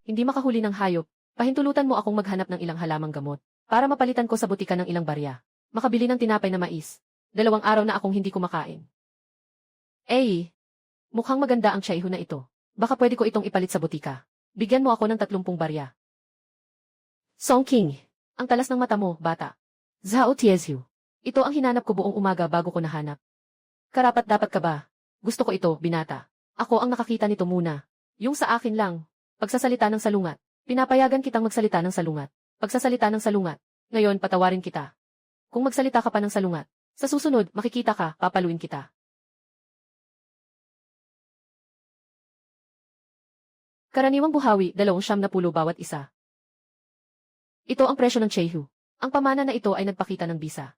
hindi makahuli ng hayop, pahintulutan mo akong maghanap ng ilang halamang gamot, para mapalitan ko sa butika ng ilang barya. Makabili ng tinapay na mais. 2 araw na akong hindi kumakain. Eh, mukhang maganda ang Chaihu na ito. Baka pwede ko itong ipalit sa butika. Bigyan mo ako ng 30 barya. Song King, ang talas ng mata mo, bata. Zhao Tiezhu. Ito ang hinanap ko buong umaga bago ko nahanap. Karapat-dapat ka ba? Gusto ko ito, binata. Ako ang nakakita nito muna. Yung sa akin lang. Pagsasalita ng salungat. Pinapayagan kitang magsalita ng salungat. Pagsasalita ng salungat. Ngayon, patawarin kita. Kung magsalita ka pa ng salungat, sa susunod, makikita ka, papaluin kita. Karaniwang buhawi, 270 bawat isa. Ito ang presyo ng Chaihu. Ang pamana na ito ay nagpakita ng bisa.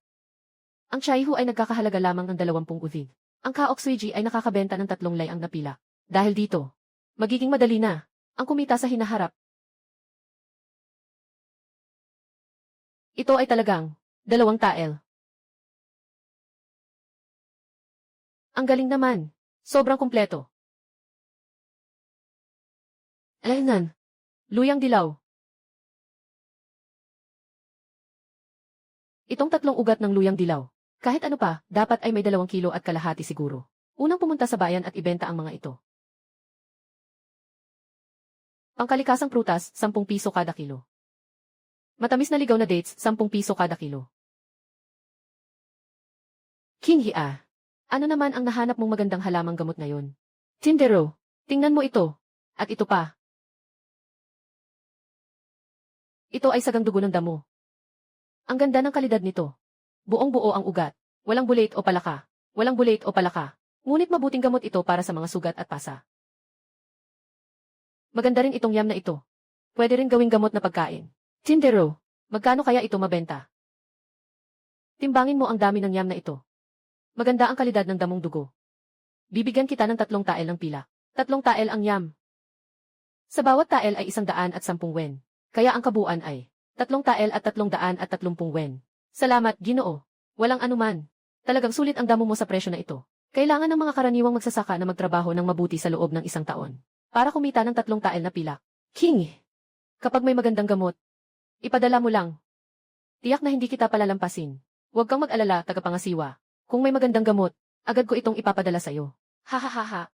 Ang Chaihu ay nagkakahalaga lamang ng 20 uthig. Ang Kaoksuiji ay nakakabenta ng 3 layang na pila. Dahil dito, magiging madali na ang kumita sa hinaharap. Ito ay talagang 2 tael. Ang galing naman. Sobrang kumpleto. Alaynan. Luyang dilaw. Itong 3 ugat ng luyang dilaw. Kahit ano pa, dapat ay may 2 kilo at kalahati siguro. Unang pumunta sa bayan at ibenta ang mga ito. Pangkalikasang prutas, 10 piso kada kilo. Matamis na ligaw na dates, 10 piso kada kilo. King Hia. Ano naman ang nahanap mong magandang halamang gamot ngayon? Tindero, tingnan mo ito. At ito pa. Ito ay sagang dugo ng damo. Ang ganda ng kalidad nito. Buong-buo ang ugat. Walang bulit o palaka. Walang bulit o palaka. Ngunit mabuting gamot ito para sa mga sugat at pasa. Maganda rin itong yam na ito. Pwede rin gawing gamot na pagkain. Tindero, magkano kaya ito mabenta? Timbangin mo ang dami ng yam na ito. Maganda ang kalidad ng damong dugo. Bibigyan kita ng 3 tael ng pila. 3 tael ang yam. Sa bawat tael ay 110 wen. Kaya ang kabuuan ay 3 tael at 330 wen. Salamat, Ginoo. Walang anuman. Talagang sulit ang damo mo sa presyo na ito. Kailangan ng mga karaniwang magsasaka na magtrabaho ng mabuti sa loob ng 1 taon. Para kumita ng 3 tael na pila. King, kapag may magandang gamot, ipadala mo lang. Tiyak na hindi kita palalampasin. Huwag kang mag-alala, tagapangasiwa. Kung may magandang gamot, agad ko itong ipapadala sa'yo. Ha.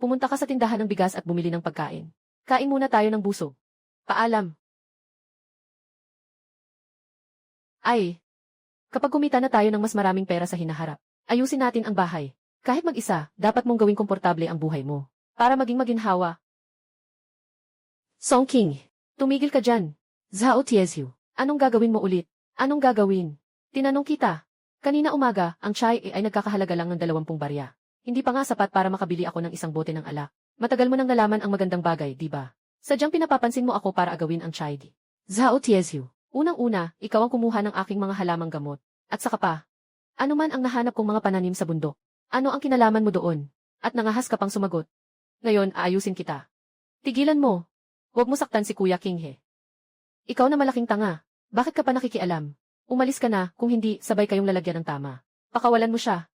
Pumunta ka sa tindahan ng bigas at bumili ng pagkain. Kain muna tayo ng busog. Paalam. Ay, kapag kumita na tayo ng mas maraming pera sa hinaharap, ayusin natin ang bahay. Kahit mag-isa, dapat mong gawing komportable ang buhay mo. Para maging maginhawa. Song King, tumigil ka dyan. Zhao Tiezhu, anong gagawin mo ulit? Anong gagawin? Tinanong kita. Kanina umaga, ang chai ay nagkakahalaga lang ng 20 barya. Hindi pa nga sapat para makabili ako ng 1 bote ng alak. Matagal mo nang nalaman ang magandang bagay, di ba? Sadyang pinapapansin mo ako para agawin ang chai di. Zhao Tiezhu, unang-una, ikaw ang kumuha ng aking mga halamang gamot. At saka pa, ano man ang nahanap kong mga pananim sa bundok? Ano ang kinalaman mo doon? At nangahas ka pang sumagot. Ngayon, aayusin kita. Tigilan mo. Huwag mo saktan si Kuya Kinghe. Ikaw na malaking tanga. Bakit ka pa nakikialam? Umalis ka na, kung hindi, sabay kayong lalagyan ng tama. Pakawalan mo siya.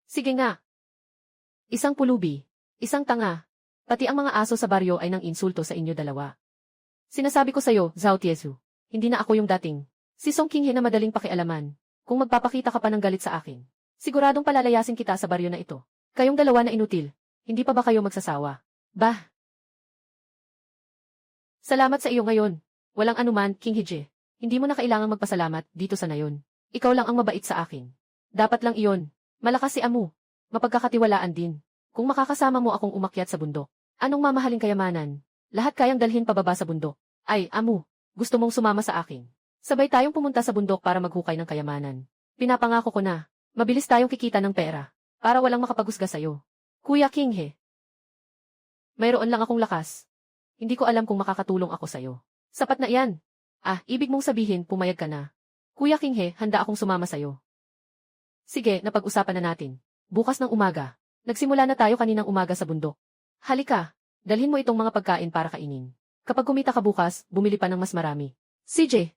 Sige nga. Isang pulubi. Isang tanga. Pati ang mga aso sa baryo ay nang insulto sa inyo dalawa. Sinasabi ko sa'yo, Zhao Tiezhu. Hindi na ako yung dating. Si Song Kinghe na madaling pakialaman. Kung magpapakita ka pa ng galit sa akin, siguradong palalayasin kita sa baryo na ito. Kayong dalawa na inutil. Hindi pa ba kayo magsasawa? Bah! Salamat sa iyo ngayon. Walang anuman, King Hije. Hindi mo na kailangang magpasalamat dito sa nayon. Ikaw lang ang mabait sa akin. Dapat lang iyon. Malakas si Amu. Mapagkakatiwalaan din. Kung makakasama mo akong umakyat sa bundok, anong mamahaling kayamanan? Lahat kayang dalhin pababa sa bundok. Ay, Amu, gusto mong sumama sa akin. Sabay tayong pumunta sa bundok para maghukay ng kayamanan. Pinapangako ko na, mabilis tayong kikita ng pera. Para walang makapagusga sa'yo. Kuya Kinghe. Mayroon lang akong lakas. Hindi ko alam kung makakatulong ako sa'yo. Sapat na iyan. Ibig mong sabihin pumayag ka na. Kuya Kinghe, handa akong sumama sa'yo. Sige, napag-usapan na natin. Bukas ng umaga. Nagsimula na tayo kaninang umaga sa bundok. Halika, dalhin mo itong mga pagkain para kainin. Kapag kumita ka bukas, bumili pa ng mas marami. CJ.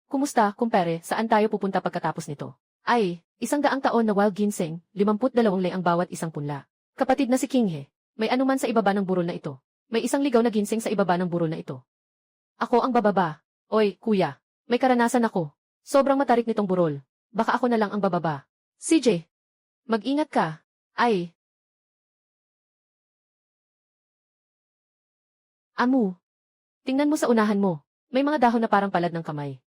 Kumusta, kumpare, saan tayo pupunta pagkatapos nito? Ay, 100 taon na wild ginseng, 52 lei ang bawat isang punla. Kapatid na si Kinghe, may anuman sa ibaba ng burol na ito. May isang ligaw na ginseng sa ibaba ng burol na ito. Ako ang bababa. Oy, kuya, may karanasan ako. Sobrang matarik nitong burol. Baka ako na lang ang bababa. CJ, mag-ingat ka. Ay. Amu, tingnan mo sa unahan mo. May mga dahon na parang palad ng kamay.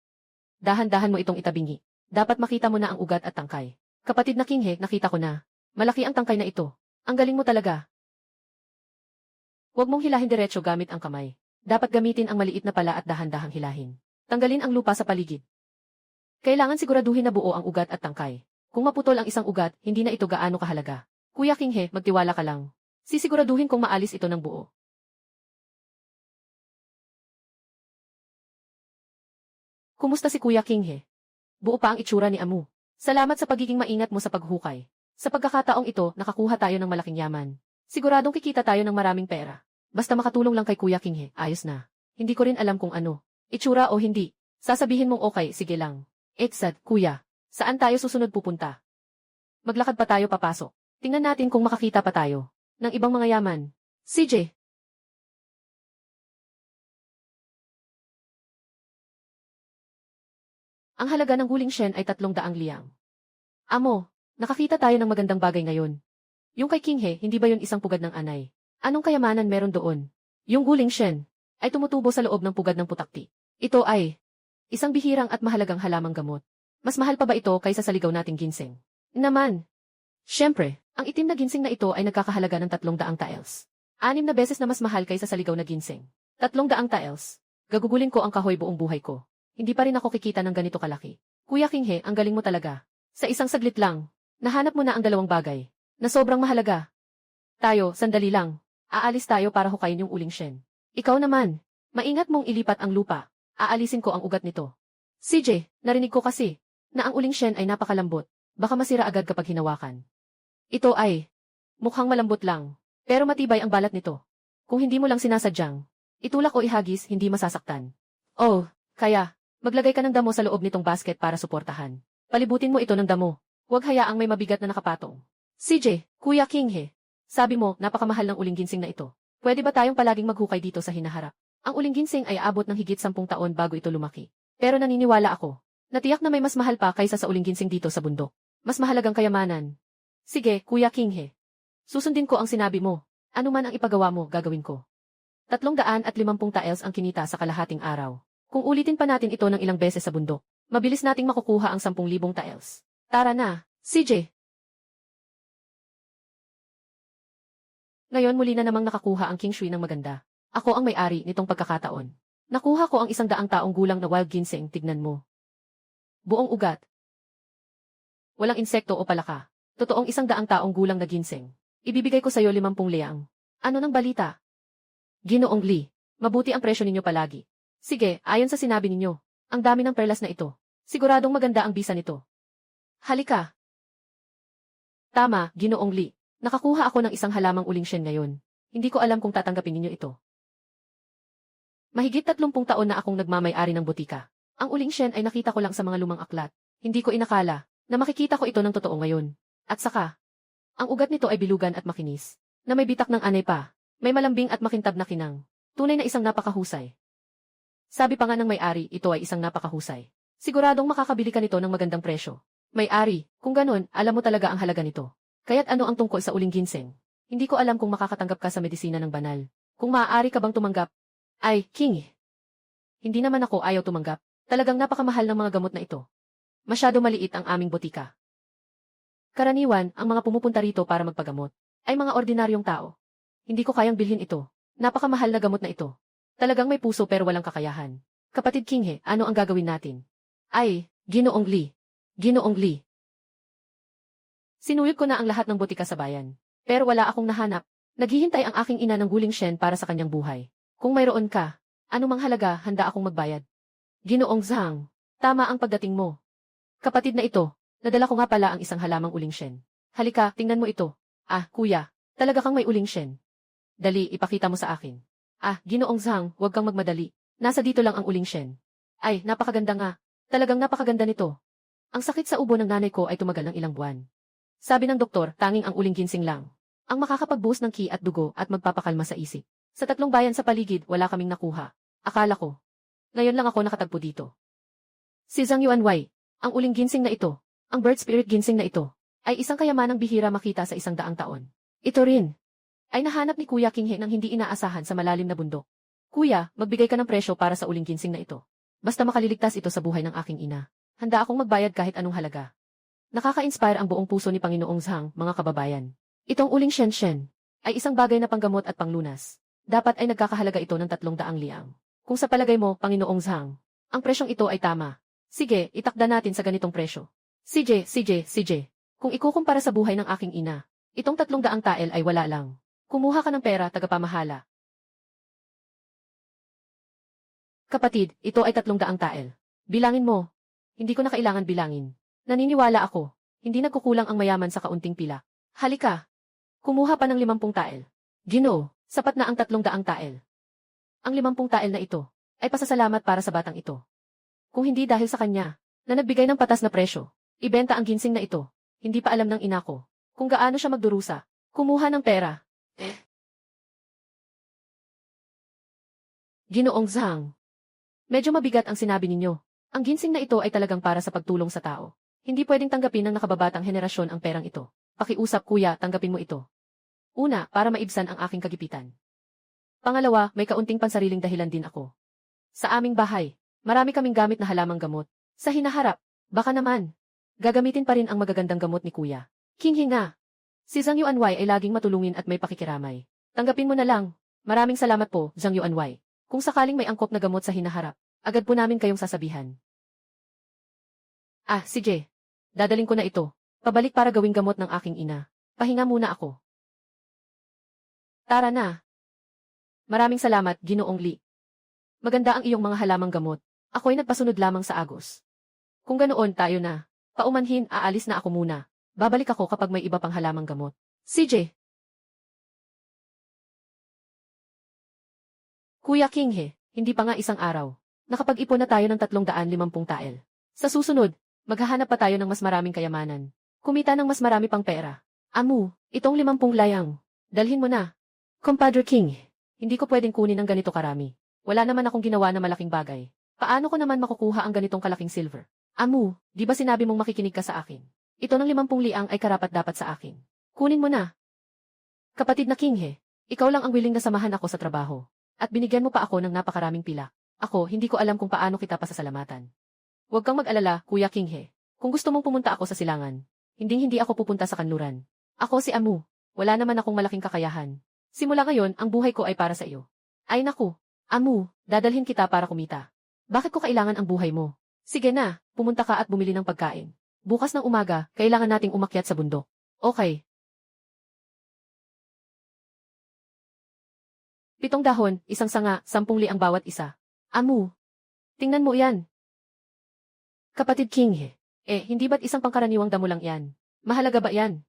Dahan-dahan mo itong itabingi. Dapat makita mo na ang ugat at tangkay. Kapatid na Kinghe, nakita ko na. Malaki ang tangkay na ito. Ang galing mo talaga. Huwag mong hilahin diretso gamit ang kamay. Dapat gamitin ang maliit na pala at dahan-dahang hilahin. Tanggalin ang lupa sa paligid. Kailangan siguraduhin na buo ang ugat at tangkay. Kung maputol ang isang ugat, hindi na ito gaano kahalaga. Kuya Kinghe, magtiwala ka lang. Sisiguraduhin kong maalis ito ng buo. Kumusta si Kuya Kinghe? Buo pa ang itsura ni Amu. Salamat sa pagiging maingat mo sa paghukay. Sa pagkakataong ito, nakakuha tayo ng malaking yaman. Siguradong kikita tayo ng maraming pera. Basta makatulong lang kay Kuya Kinghe, ayos na. Hindi ko rin alam kung ano. Itsura o hindi. Sasabihin mong okay, sige lang. Etsad, kuya. Saan tayo susunod pupunta? Maglakad pa tayo papasok. Tingnan natin kung makakita pa tayo ng ibang mga yaman. CJ. Ang halaga ng huling shen ay 300 liang. Amo, nakakita tayo ng magandang bagay ngayon. Yung kay Kinghe, hindi ba yun isang pugad ng anay? Anong kayamanan meron doon? Yung guling shen ay tumutubo sa loob ng pugad ng putakti. Ito ay isang bihirang at mahalagang halamang gamot. Mas mahal pa ba ito kaysa sa ligaw nating ginseng? Naman. Siyempre, ang itim na ginseng na ito ay nagkakahalaga ng 300 taels. 6 na beses na mas mahal kaysa sa ligaw na ginseng. 300 taels. Gagugulin ko ang kahoy buong buhay ko. Hindi pa rin ako kikita ng ganito kalaki. Kuya Kinghe, ang galing mo talaga. Sa isang saglit lang, nahanap mo na ang dalawang bagay na sobrang mahalaga. Tayo, sandali lang. Aalis tayo para hukayin yung uling shen. Ikaw naman, maingat mong ilipat ang lupa. Aalisin ko ang ugat nito. CJ, narinig ko kasi na ang uling shen ay napakalambot. Baka masira agad kapag hinawakan. Ito ay mukhang malambot lang, pero matibay ang balat nito. Kung hindi mo lang sinasadyang itulak o ihagis, hindi masasaktan. Oh, kaya maglagay ka ng damo sa loob nitong basket para suportahan. Palibutin mo ito ng damo. Huwag hayaang may mabigat na nakapatong. CJ, Kuya Kinghe, sabi mo, napakamahal ng uling ginseng na ito. Pwede ba tayong palaging maghukay dito sa hinaharap? Ang uling ginseng ay aabot ng higit 10 taon bago ito lumaki. Pero naniniwala ako, natiyak na may mas mahal pa kaysa sa uling ginseng dito sa bundok. Mas mahalagang kayamanan. Sige, Kuya Kinghe. Susundin ko ang sinabi mo. Ano man ang ipagawa mo, gagawin ko. 350 taels ang kinita sa kalahating araw. Kung ulitin pa natin ito ng ilang beses sa bundok, mabilis nating makukuha ang 10,000 taels. Tara na, CJ. Ngayon muli na namang nakakuha ang King Shui ng maganda. Ako ang may-ari nitong pagkakataon. Nakuha ko ang 100 taong gulang na wild ginseng, tignan mo. Buong ugat. Walang insekto o palaka. Totoong 100 taong gulang na ginseng. Ibibigay ko sa'yo 50 liang. Ano ng balita? Ginoong Li, mabuti ang presyo ninyo palagi. Sige, ayon sa sinabi ninyo, ang dami ng perlas na ito. Siguradong maganda ang bisa nito. Halika. Tama, Ginoong Li. Nakakuha ako ng isang halamang uling shen ngayon. Hindi ko alam kung tatanggapin ninyo ito. Mahigit 30 taon na akong nagmamay-ari ng butika. Ang uling shen ay nakita ko lang sa mga lumang aklat. Hindi ko inakala na makikita ko ito ng totoo ngayon. At saka, ang ugat nito ay bilugan at makinis, na may bitak ng anay pa. May malambing at makintab na kinang. Tunay na isang napakahusay. Sabi pa nga ng may-ari, ito ay isang napakahusay. Siguradong makakabili ka nito ng magandang presyo. May-ari, kung ganun, alam mo talaga ang halaga nito. Kaya't ano ang tungkol sa uling ginseng? Hindi ko alam kung makakatanggap ka sa medisina ng banal. Kung maaari ka bang tumanggap? Ay, King. Hindi naman ako ayaw tumanggap. Talagang napakamahal ng mga gamot na ito. Masyado maliit ang aming botika. Karaniwan, ang mga pumupunta rito para magpagamot ay mga ordinaryong tao. Hindi ko kayang bilhin ito. Napakamahal na gamot na ito. Talagang may puso pero walang kakayahan. Kapatid Kinghe, ano ang gagawin natin? Ay, Ginoong Li. Ginoong Li. Sinuyod ko na ang lahat ng botika sa bayan. Pero wala akong nahanap. Naghihintay ang aking ina ng guling shen para sa kanyang buhay. Kung mayroon ka, anumang halaga, handa akong magbayad. Ginoong Zhang, tama ang pagdating mo. Kapatid na ito, nadala ko nga pala ang isang halamang uling shen. Halika, tingnan mo ito. Ah, kuya, talaga kang may uling shen. Dali, ipakita mo sa akin. Ah, Ginoong Zhang, huwag kang magmadali. Nasa dito lang ang uling shen. Ay, napakaganda nga. Talagang napakaganda nito. Ang sakit sa ubo ng nanay ko ay tumagal ng ilang buwan. Sabi ng doktor, tanging ang uling ginseng lang Ang makakapagbuhos ng ki at dugo at magpapakalma sa isip. Sa 3 bayan sa paligid, wala kaming nakuha. Akala ko. Ngayon lang ako nakatagpo dito. Si Zhang Yuanwei, ang uling ginseng na ito, ang bird spirit ginseng na ito, ay isang kayamanang bihira makita sa 100 taon. Ito rin ay nahanap ni Kuya Kinghe nang hindi inaasahan sa malalim na bundok. Kuya, magbigay ka ng presyo para sa uling ginseng na ito. Basta makaliligtas ito sa buhay ng aking ina. Handa akong magbayad kahit anong halaga. Nakaka-inspire ang buong puso ni Panginoong Zhang, mga kababayan. Itong uling Shenshen ay isang bagay na panggamot at panglunas. Dapat ay nagkakahalaga ito ng 300 liang. Kung sa palagay mo, Panginoong Zhang, ang presyong ito ay tama. Sige, itakda natin sa ganitong presyo. CJ. Kung ikukumpara sa buhay ng aking ina, itong 300 tael ay wala lang. Kumuha ka ng pera, tagapamahala. Kapatid, ito ay 300 tael. Bilangin mo. Hindi ko na kailangan bilangin. Naniniwala ako. Hindi nagkukulang ang mayaman sa kaunting pila. Halika. Kumuha pa ng 50 tael. Ginoo, sapat na ang 300 tael. Ang 50 tael na ito ay pasasalamat para sa batang ito. Kung hindi dahil sa kanya, na nagbigay ng patas na presyo, ibenta ang ginseng na ito. Hindi pa alam ng ina ko kung gaano siya magdurusa. Kumuha ng pera. Ginoong Zhang. Medyo mabigat ang sinabi ninyo. Ang ginseng na ito ay talagang para sa pagtulong sa tao. Hindi pwedeng tanggapin ng nakababatang henerasyon ang perang ito. Pakiusap kuya, tanggapin mo ito. Una, para maibsan ang aking kagipitan. Pangalawa, may kaunting pansariling dahilan din ako. Sa aming bahay, marami kaming gamit na halamang gamot. Sa hinaharap, baka naman, gagamitin pa rin ang magagandang gamot ni kuya. Kinghinga. Si Zhang Yuanwei ay laging matulungin at may pakikiramay. Tanggapin mo na lang. Maraming salamat po, Zhang Yuanwei. Kung sakaling may angkop na gamot sa hinaharap, agad po namin kayong sasabihan. Sige. Dadaling ko na ito. Pabalik para gawing gamot ng aking ina. Pahinga muna ako. Tara na. Maraming salamat, Ginoong Li. Maganda ang iyong mga halamang gamot. Ako'y nagpasunod lamang sa agos. Kung ganoon, tayo na. Paumanhin, aalis na ako muna. Babalik ako kapag may iba pang halamang gamot. CJ. Kuya Kinghe, hindi pa nga isang araw. Nakapag-ipon na tayo ng 350 tael. Sa susunod, maghahanap pa tayo ng mas maraming kayamanan. Kumita ng mas marami pang pera. Amu, itong 50 layang. Dalhin mo na. Compadre King, hindi ko pwedeng kunin ng ganito karami. Wala naman akong ginawa na malaking bagay. Paano ko naman makukuha ang ganitong kalaking silver? Amu, di ba sinabi mong makikinig ka sa akin? Ito ng 50 liang ay karapat-dapat sa akin. Kunin mo na. Kapatid na Kinghe, ikaw lang ang willing na samahan ako sa trabaho. At binigyan mo pa ako ng napakaraming pila. Ako, hindi ko alam kung paano kita pasasalamatan. Huwag kang mag-alala, Kuya Kinghe. Kung gusto mong pumunta ako sa silangan, hindi ako pupunta sa kanluran. Ako si Amu. Wala naman akong malaking kakayahan. Simula ngayon, ang buhay ko ay para sa iyo. Ay naku, Amu, dadalhin kita para kumita. Bakit ko kailangan ang buhay mo? Sige na, pumunta ka at bumili ng pagkain. Bukas ng umaga, kailangan nating umakyat sa bundok. Okay. 7 dahon, 1 sanga, 10 liang bawat isa. Amu. Tingnan mo yan. Kapatid Kinghe. Hindi ba't isang pangkaraniwang damo lang yan? Mahalaga ba yan?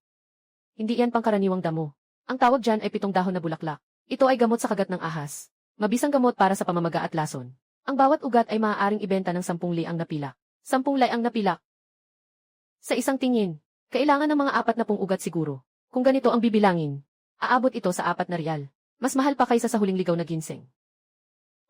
Hindi yan pangkaraniwang damo. Ang tawag dyan ay 7 dahon na bulaklak. Ito ay gamot sa kagat ng ahas. Mabisang gamot para sa pamamaga at lason. Ang bawat ugat ay maaaring ibenta ng 10 liang na pilak. 10 liang na pilak. Sa isang tingin, kailangan ng mga 40 ugat siguro. Kung ganito ang bibilangin, aabot ito sa 4 na riyal. Mas mahal pa kaysa sa huling ligaw na ginseng.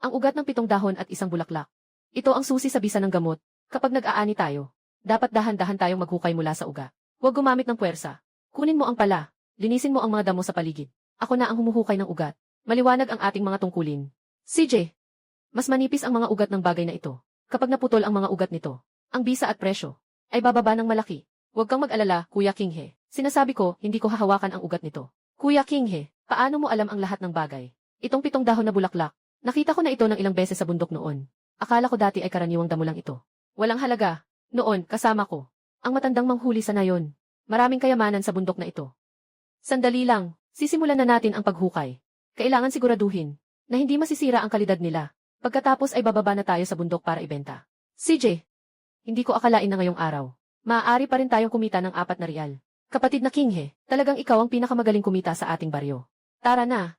Ang ugat ng 7 dahon at 1 bulaklak. Ito ang susi sa bisa ng gamot. Kapag nag-aani tayo, dapat dahan-dahan tayong maghukay mula sa ugat. Huwag gumamit ng puwersa. Kunin mo ang pala. Linisin mo ang mga damo sa paligid. Ako na ang humuhukay ng ugat. Maliwanag ang ating mga tungkulin. CJ. Mas manipis ang mga ugat ng bagay na ito. Kapag naputol ang mga ugat nito, ang bisa at presyo ay bababa ng malaki. Huwag kang mag-alala, Kuya Kinghe. Sinasabi ko, hindi ko hahawakan ang ugat nito. Kuya Kinghe, paano mo alam ang lahat ng bagay? Itong 7 dahon na bulaklak. Nakita ko na ito ng ilang beses sa bundok noon. Akala ko dati ay karaniwang damo lang ito. Walang halaga. Noon, kasama ko. Ang matandang manghuli sa nayon. Maraming kayamanan sa bundok na ito. Sandali lang, sisimulan na natin ang paghukay. Kailangan siguraduhin na hindi masisira ang kalidad nila. Pagkatapos ay bababa na tayo sa bundok para ibenta. CJ, hindi ko akalain na ngayong araw. Maaari pa rin tayong kumita ng 4 na riyal. Kapatid na Kinghe, talagang ikaw ang pinakamagaling kumita sa ating baryo. Tara na.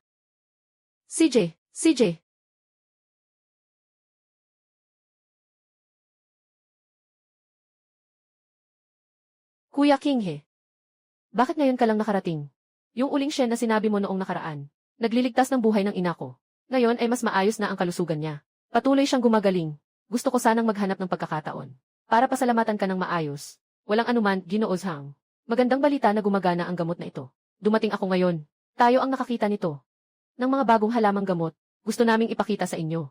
CJ. Kuya Kinghe. Bakit ngayon ka lang nakarating? Yung uling Shen na sinabi mo noong nakaraan. Nagliligtas ng buhay ng ina ko. Ngayon ay mas maayos na ang kalusugan niya. Patuloy siyang gumagaling. Gusto ko sanang maghanap ng pagkakataon. Para pasalamatan ka ng maayos. Walang anuman, Ginoo Zhang. Magandang balita na gumagana ang gamot na ito. Dumating ako ngayon. Tayo ang nakakita nito. Ng mga bagong halamang gamot, gusto naming ipakita sa inyo.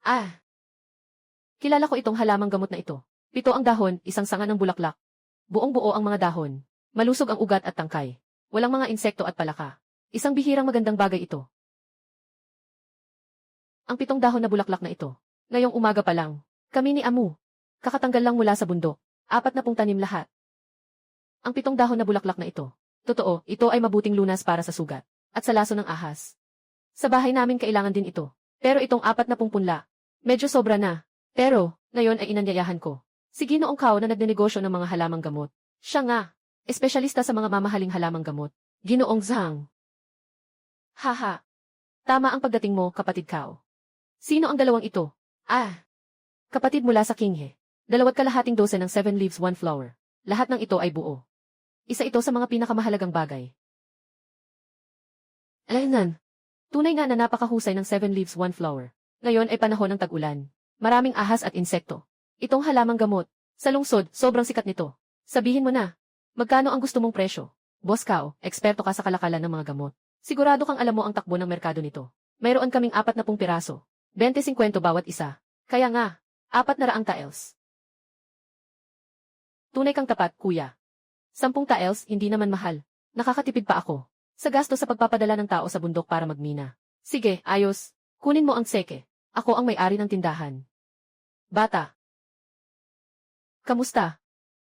Ah! Kilala ko itong halamang gamot na ito. 7 ang dahon, 1 sanga ng bulaklak. Buong-buo ang mga dahon. Malusog ang ugat at tangkay. Walang mga insekto at palaka. Isang bihirang magandang bagay ito. Ang 7 dahon na bulaklak na ito. Ngayong umaga pa lang. Kami ni Amu. Kakatanggal lang mula sa bundok. 40 tanim lahat. Ang 7 dahon na bulaklak na ito. Totoo, ito ay mabuting lunas para sa sugat. At sa laso ng ahas. Sa bahay namin kailangan din ito. Pero itong 40 punla. Medyo sobra na. Pero, ngayon ay inanyayahan ko. Si Ginoong Kao na nagnenegosyo ng mga halamang gamot. Siya nga. Espesyalista sa mga mamahaling halamang gamot. Ginoong Zhang. Haha. Tama ang pagdating mo, kapatid Kao. Sino ang dalawang ito? Ah. Kapatid mula sa Kinghe. 2.5 dosen ng 7 leaves 1 flower. Lahat ng ito ay buo. Isa ito sa mga pinakamahalagang bagay. Alaynan. Tunay nga na napakahusay ng 7 leaves 1 flower. Ngayon ay panahon ng tag-ulan. Maraming ahas at insekto. Itong halamang gamot. Sa lungsod, sobrang sikat nito. Sabihin mo na. Magkano ang gusto mong presyo? Boss Kao, eksperto ka sa kalakalan ng mga gamot. Sigurado kang alam mo ang takbo ng merkado nito. Mayroon kaming 40 piraso. 20-50 bawat isa. Kaya nga, 400 taels. Tunay kang tapat, kuya. 10 taels, hindi naman mahal. Nakakatipid pa ako. Sa gasto sa pagpapadala ng tao sa bundok para magmina. Sige, ayos. Kunin mo ang seke. Ako ang may-ari ng tindahan. Bata. Kamusta?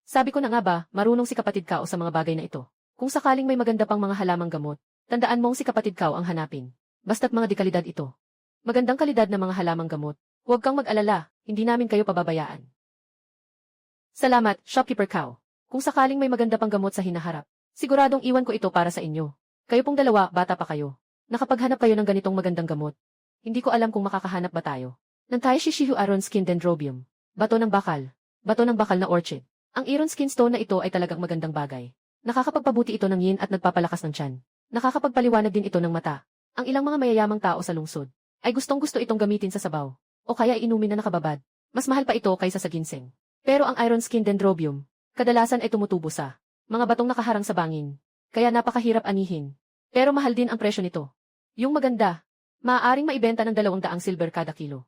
Sabi ko na nga ba, marunong si kapatid Kao sa mga bagay na ito. Kung sakaling may maganda pang mga halamang gamot, tandaan mong si kapatid Kao ang hanapin. Basta't mga dekalidad ito. Magandang kalidad na mga halamang gamot. Huwag kang mag-alala, hindi namin kayo pababayaan. Salamat, Shopkeeper Kao. Kung sakaling may maganda pang gamot sa hinaharap, siguradong iwan ko ito para sa inyo. Kayo pong dalawa, bata pa kayo. Nakapaghanap kayo ng ganitong magandang gamot. Hindi ko alam kung makakahanap ba tayo. Nantay Shishihu Aron Skin Dendrobium. Bato ng bakal. Bato ng bakal na orchid. Ang Iron Skin Stone na ito ay talagang magandang bagay. Nakakapagpabuti ito ng yin at nagpapalakas ng tiyan. Nakakapagpaliwanag din ito ng mata. Ang ilang mga mayayamang tao sa lungsod ay gustong-gusto itong gamitin sa sabaw. O kaya inumin na nakababad. Mas mahal pa ito kaysa sa ginseng. Pero ang Iron Skin Dendrobium, kadalasan ay tumutubo sa mga batong nakaharang sa bangin. Kaya napakahirap anihin. Pero mahal din ang presyo nito. Yung maganda, maaaring maibenta ng 200 silver kada kilo.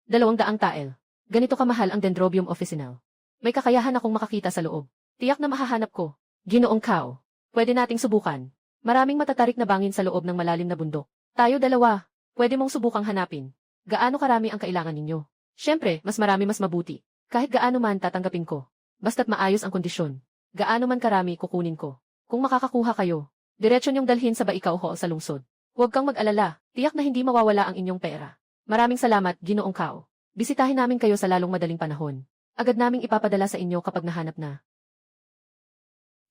200 tael. Ganito kamahal ang Dendrobium officinal. May kakayahan akong makakita sa loob. Tiyak na mahahanap ko. Ginoong Kao. Pwede nating subukan. Maraming matatarik na bangin sa loob ng malalim na bundok. Tayo dalawa. Pwede mong subukang hanapin. Gaano karami ang kailangan ninyo? Siyempre, mas marami mas mabuti. Kahit gaano man tatanggapin ko. Basta't maayos ang kondisyon. Gaano man karami kukunin ko. Kung makakakuha kayo, diretso niyong dalhin sa Baikao Hall sa lungsod. Huwag kang mag-alala, tiyak na hindi mawawala ang inyong pera. Maraming salamat, Ginoong Kao. Bisitahin namin kayo sa lalong madaling panahon. Agad naming ipapadala sa inyo kapag nahanap na.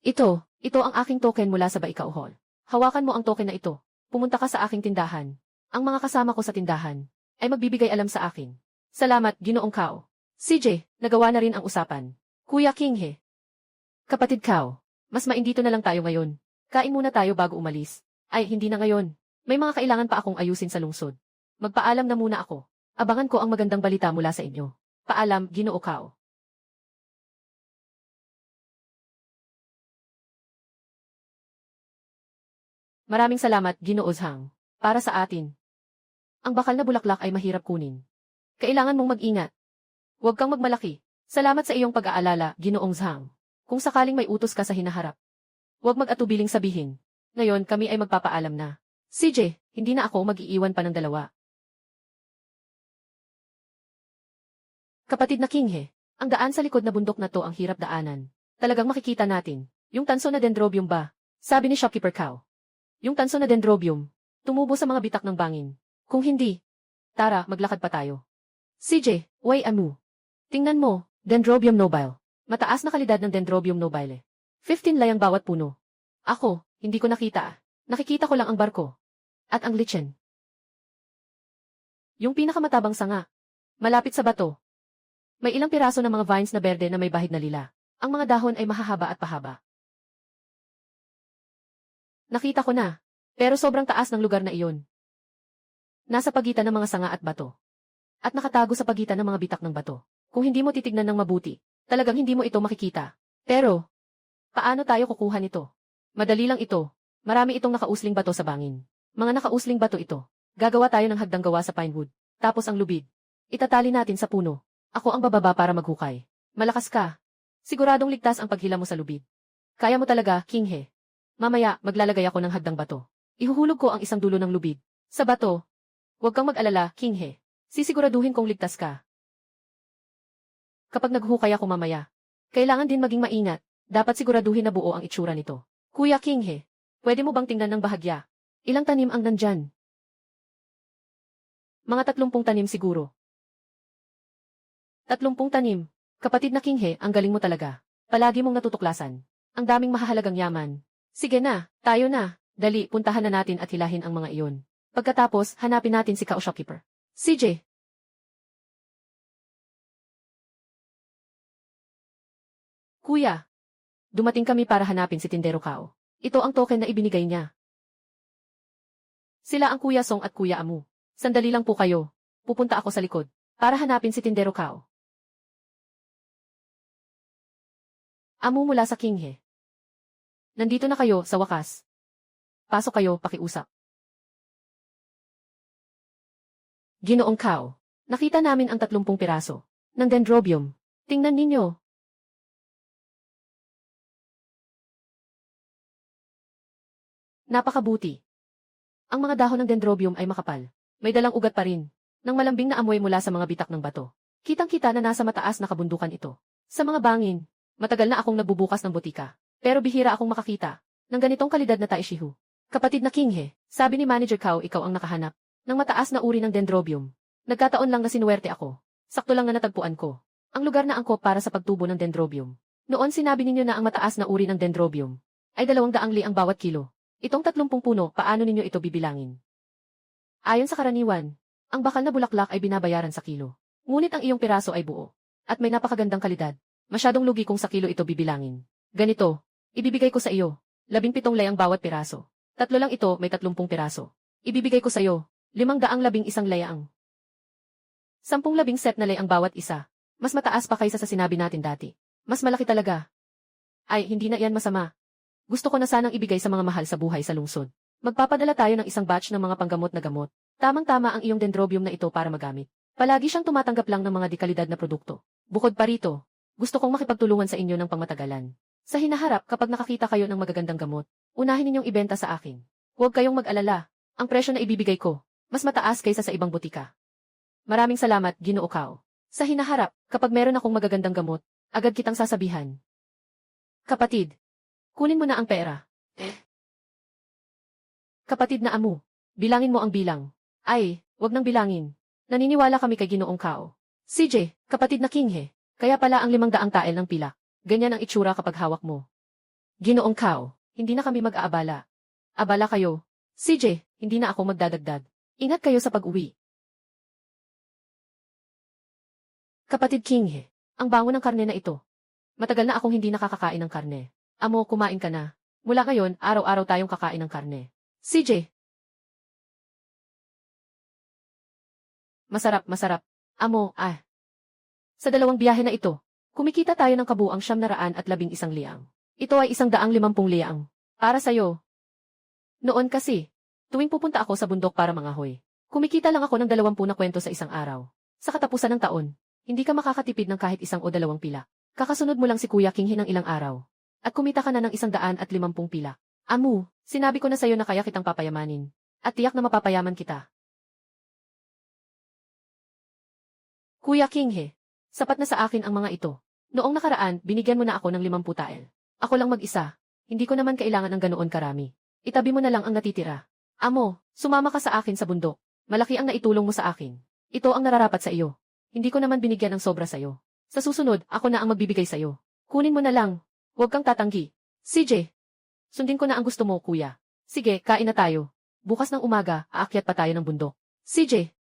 Ito ang aking token mula sa Baikao Hall. Hawakan mo ang token na ito. Pumunta ka sa aking tindahan. Ang mga kasama ko sa tindahan ay magbibigay alam sa akin. Salamat, Ginoong Kao. CJ, nagawa na rin ang usapan. Kuya Kinghe. Kapatid Kao, mas maindito na lang tayo ngayon. Kain muna tayo bago umalis. Ay, hindi na ngayon. May mga kailangan pa akong ayusin sa lungsod. Magpaalam na muna ako. Abangan ko ang magandang balita mula sa inyo. Paalam, Ginoo Kao. Maraming salamat, Ginoo Zhang. Para sa atin. Ang bakal na bulaklak ay mahirap kunin. Kailangan mong mag-ingat. Huwag kang magmalaki. Salamat sa iyong pag-aalala, Ginoong Zhang. Kung sakaling may utos ka sa hinaharap, huwag mag-atubiling sabihin. Ngayon kami ay magpapaalam na. CJ, hindi na ako mag-iiwan pa ng dalawa. Kapatid na Kinghe, ang daan sa likod na bundok na to ang hirap daanan. Talagang makikita natin. Yung tanso na dendrobium ba? Sabi ni Shopkeeper Kao. Yung tanso na dendrobium, tumubo sa mga bitak ng bangin. Kung hindi, tara, maglakad pa tayo. CJ, Wei Amu. Tingnan mo, Dendrobium nobile. Mataas na kalidad ng Dendrobium nobile. 15 layang bawat puno. Ako, hindi ko nakita. Nakikita ko lang ang barko. At ang lichen. Yung pinakamatabang sanga. Malapit sa bato. May ilang piraso ng mga vines na berde na may bahid na lila. Ang mga dahon ay mahahaba at pahaba. Nakita ko na. Pero sobrang taas ng lugar na iyon. Nasa pagitan ng mga sanga at bato. At nakatago sa pagitan ng mga bitak ng bato. Kung hindi mo titignan ng mabuti, talagang hindi mo ito makikita. Pero, paano tayo kukuha nito? Madali lang ito. Marami itong nakausling bato sa bangin. Mga nakausling bato ito. Gagawa tayo ng hagdang gawa sa pine wood. Tapos ang lubid. Itatali natin sa puno. Ako ang bababa para maghukay. Malakas ka. Siguradong ligtas ang paghila mo sa lubid. Kaya mo talaga, King He. Mamaya, maglalagay ako ng hagdang bato. Ihuhulog ko ang isang dulo ng lubid. Sa bato. Huwag kang mag-alala, King He. Sisiguraduhin kong ligtas ka. Kapag naghukay ako mamaya, kailangan din maging maingat. Dapat siguraduhin na buo ang itsura nito. Kuya King He, pwede mo bang tingnan ng bahagya? Ilang tanim ang nandyan? Mga 30 tanim siguro. 30 tanim. Kapatid na King He, ang galing mo talaga. Palagi mong natutuklasan. Ang daming mahahalagang yaman. Sige na, tayo na. Dali, puntahan na natin at hilahin ang mga iyon. Pagkatapos, hanapin natin si Kao Shopkeeper. CJ. Kuya. Dumating kami para hanapin si Tindero Kao. Ito ang token na ibinigay niya. Sila ang Kuya Song at Kuya Amu. Sandali lang po kayo. Pupunta ako sa likod para hanapin si Tindero Kao. Amu mula sa King He. Nandito na kayo sa wakas. Pasok kayo, pakiusap. Ginoong Kao. Nakita namin ang 30 piraso ng dendrobium. Tingnan ninyo. Napakabuti. Ang mga dahon ng dendrobium ay makapal. May dalang ugat pa rin. Nang malambing na amoy mula sa mga bitak ng bato. Kitang-kita na nasa mataas na kabundukan ito. Sa mga bangin, matagal na akong nagbubukas ng butika. Pero bihira akong makakita ng ganitong kalidad na taishihu. Kapatid na King He, sabi ni Manager Kao ikaw ang nakahanap ng mataas na uri ng dendrobium. Nagkataon lang na sinuwerte ako. Sakto lang na natagpuan ko ang lugar na angkop para sa pagtubo ng dendrobium. Noon sinabi ninyo na ang mataas na uri ng dendrobium ay 200 li ang bawat kilo. Itong 30 puno, paano ninyo ito bibilangin? Ayon sa karaniwan, ang bakal na bulaklak ay binabayaran sa kilo. Ngunit ang iyong piraso ay buo at may napakagandang kalidad. Masyadong lugi kung sa kilo ito bibilangin. Ganito, ibibigay ko sa iyo 17 lei ang bawat piraso. 3 lang ito, may 30 piraso. Ibibigay ko sa iyo 511 layang. 10 set na lei ang bawat isa. Mas mataas pa kaysa sa sinabi natin dati. Mas malaki talaga. Ay, hindi na iyan masama. Gusto ko na sanang ibigay sa mga mahal sa buhay sa lungsod. Magpapadala tayo ng isang batch ng mga panggamot na gamot. Tamang-tama ang iyong dendrobium na ito para magamit. Palagi siyang tumatanggap lang ng mga dekalidad na produkto. Bukod pa rito, gusto kong makipagtulungan sa inyo ng pangmatagalan. Sa hinaharap kapag nakakita kayo ng magagandang gamot, unahin ninyong ibenta sa akin. Huwag kayong mag-alala. Ang presyo na ibibigay ko, mas mataas kaysa sa ibang butika. Maraming salamat, Ginoo Kao. Sa hinaharap, kapag meron akong magagandang gamot, agad kitang sasabihan. Kapatid, kunin mo na ang pera. Kapatid na Amu, bilangin mo ang bilang. Ay, wag nang bilangin. Naniniwala kami kay Ginoong Kao. CJ, kapatid na King He, kaya pala ang 500 tael ng pilak. Ganyan ang itsura kapag hawak mo. Ginoong Kao, hindi na kami mag-aabala. Abala kayo. CJ, hindi na ako magdadagdag. Ingat kayo sa pag-uwi. Kapatid King He, ang bango ng karne na ito. Matagal na akong hindi nakakakain ng karne. Amo, kumain ka na. Mula ngayon, araw-araw tayong kakain ng karne. CJ. Masarap, masarap. Amo, Sa 2 biyahe na ito, kumikita tayo ng kabuang 911 liang. Ito ay 150 liang. Para sa'yo. Noon kasi, tuwing pupunta ako sa bundok para mangahoy, kumikita lang ako ng 20 na kwento sa isang araw. Sa katapusan ng taon, hindi ka makakatipid ng kahit 1 o 2 pila. Kakasunod mo lang si Kuya King He ng ilang araw. At kumita ka na ng 150 pila. Amu, sinabi ko na sa'yo na kaya kitang papayamanin. At tiyak na mapapayaman kita. Kuya King He, sapat na sa akin ang mga ito. Noong nakaraan, binigyan mo na ako ng 50 tael. Ako lang mag-isa. Hindi ko naman kailangan ng ganoon karami. Itabi mo na lang ang natitira. Amo, sumama ka sa akin sa bundok. Malaki ang naitulong mo sa akin. Ito ang nararapat sa iyo. Hindi ko naman binigyan ng sobra sa iyo. Sa susunod, ako na ang magbibigay sa iyo. Kunin mo na lang. Huwag kang tatanggi. CJ. Sundin ko na ang gusto mo, kuya. Sige, kain na tayo. Bukas ng umaga, aakyat pa tayo ng bundok. CJ.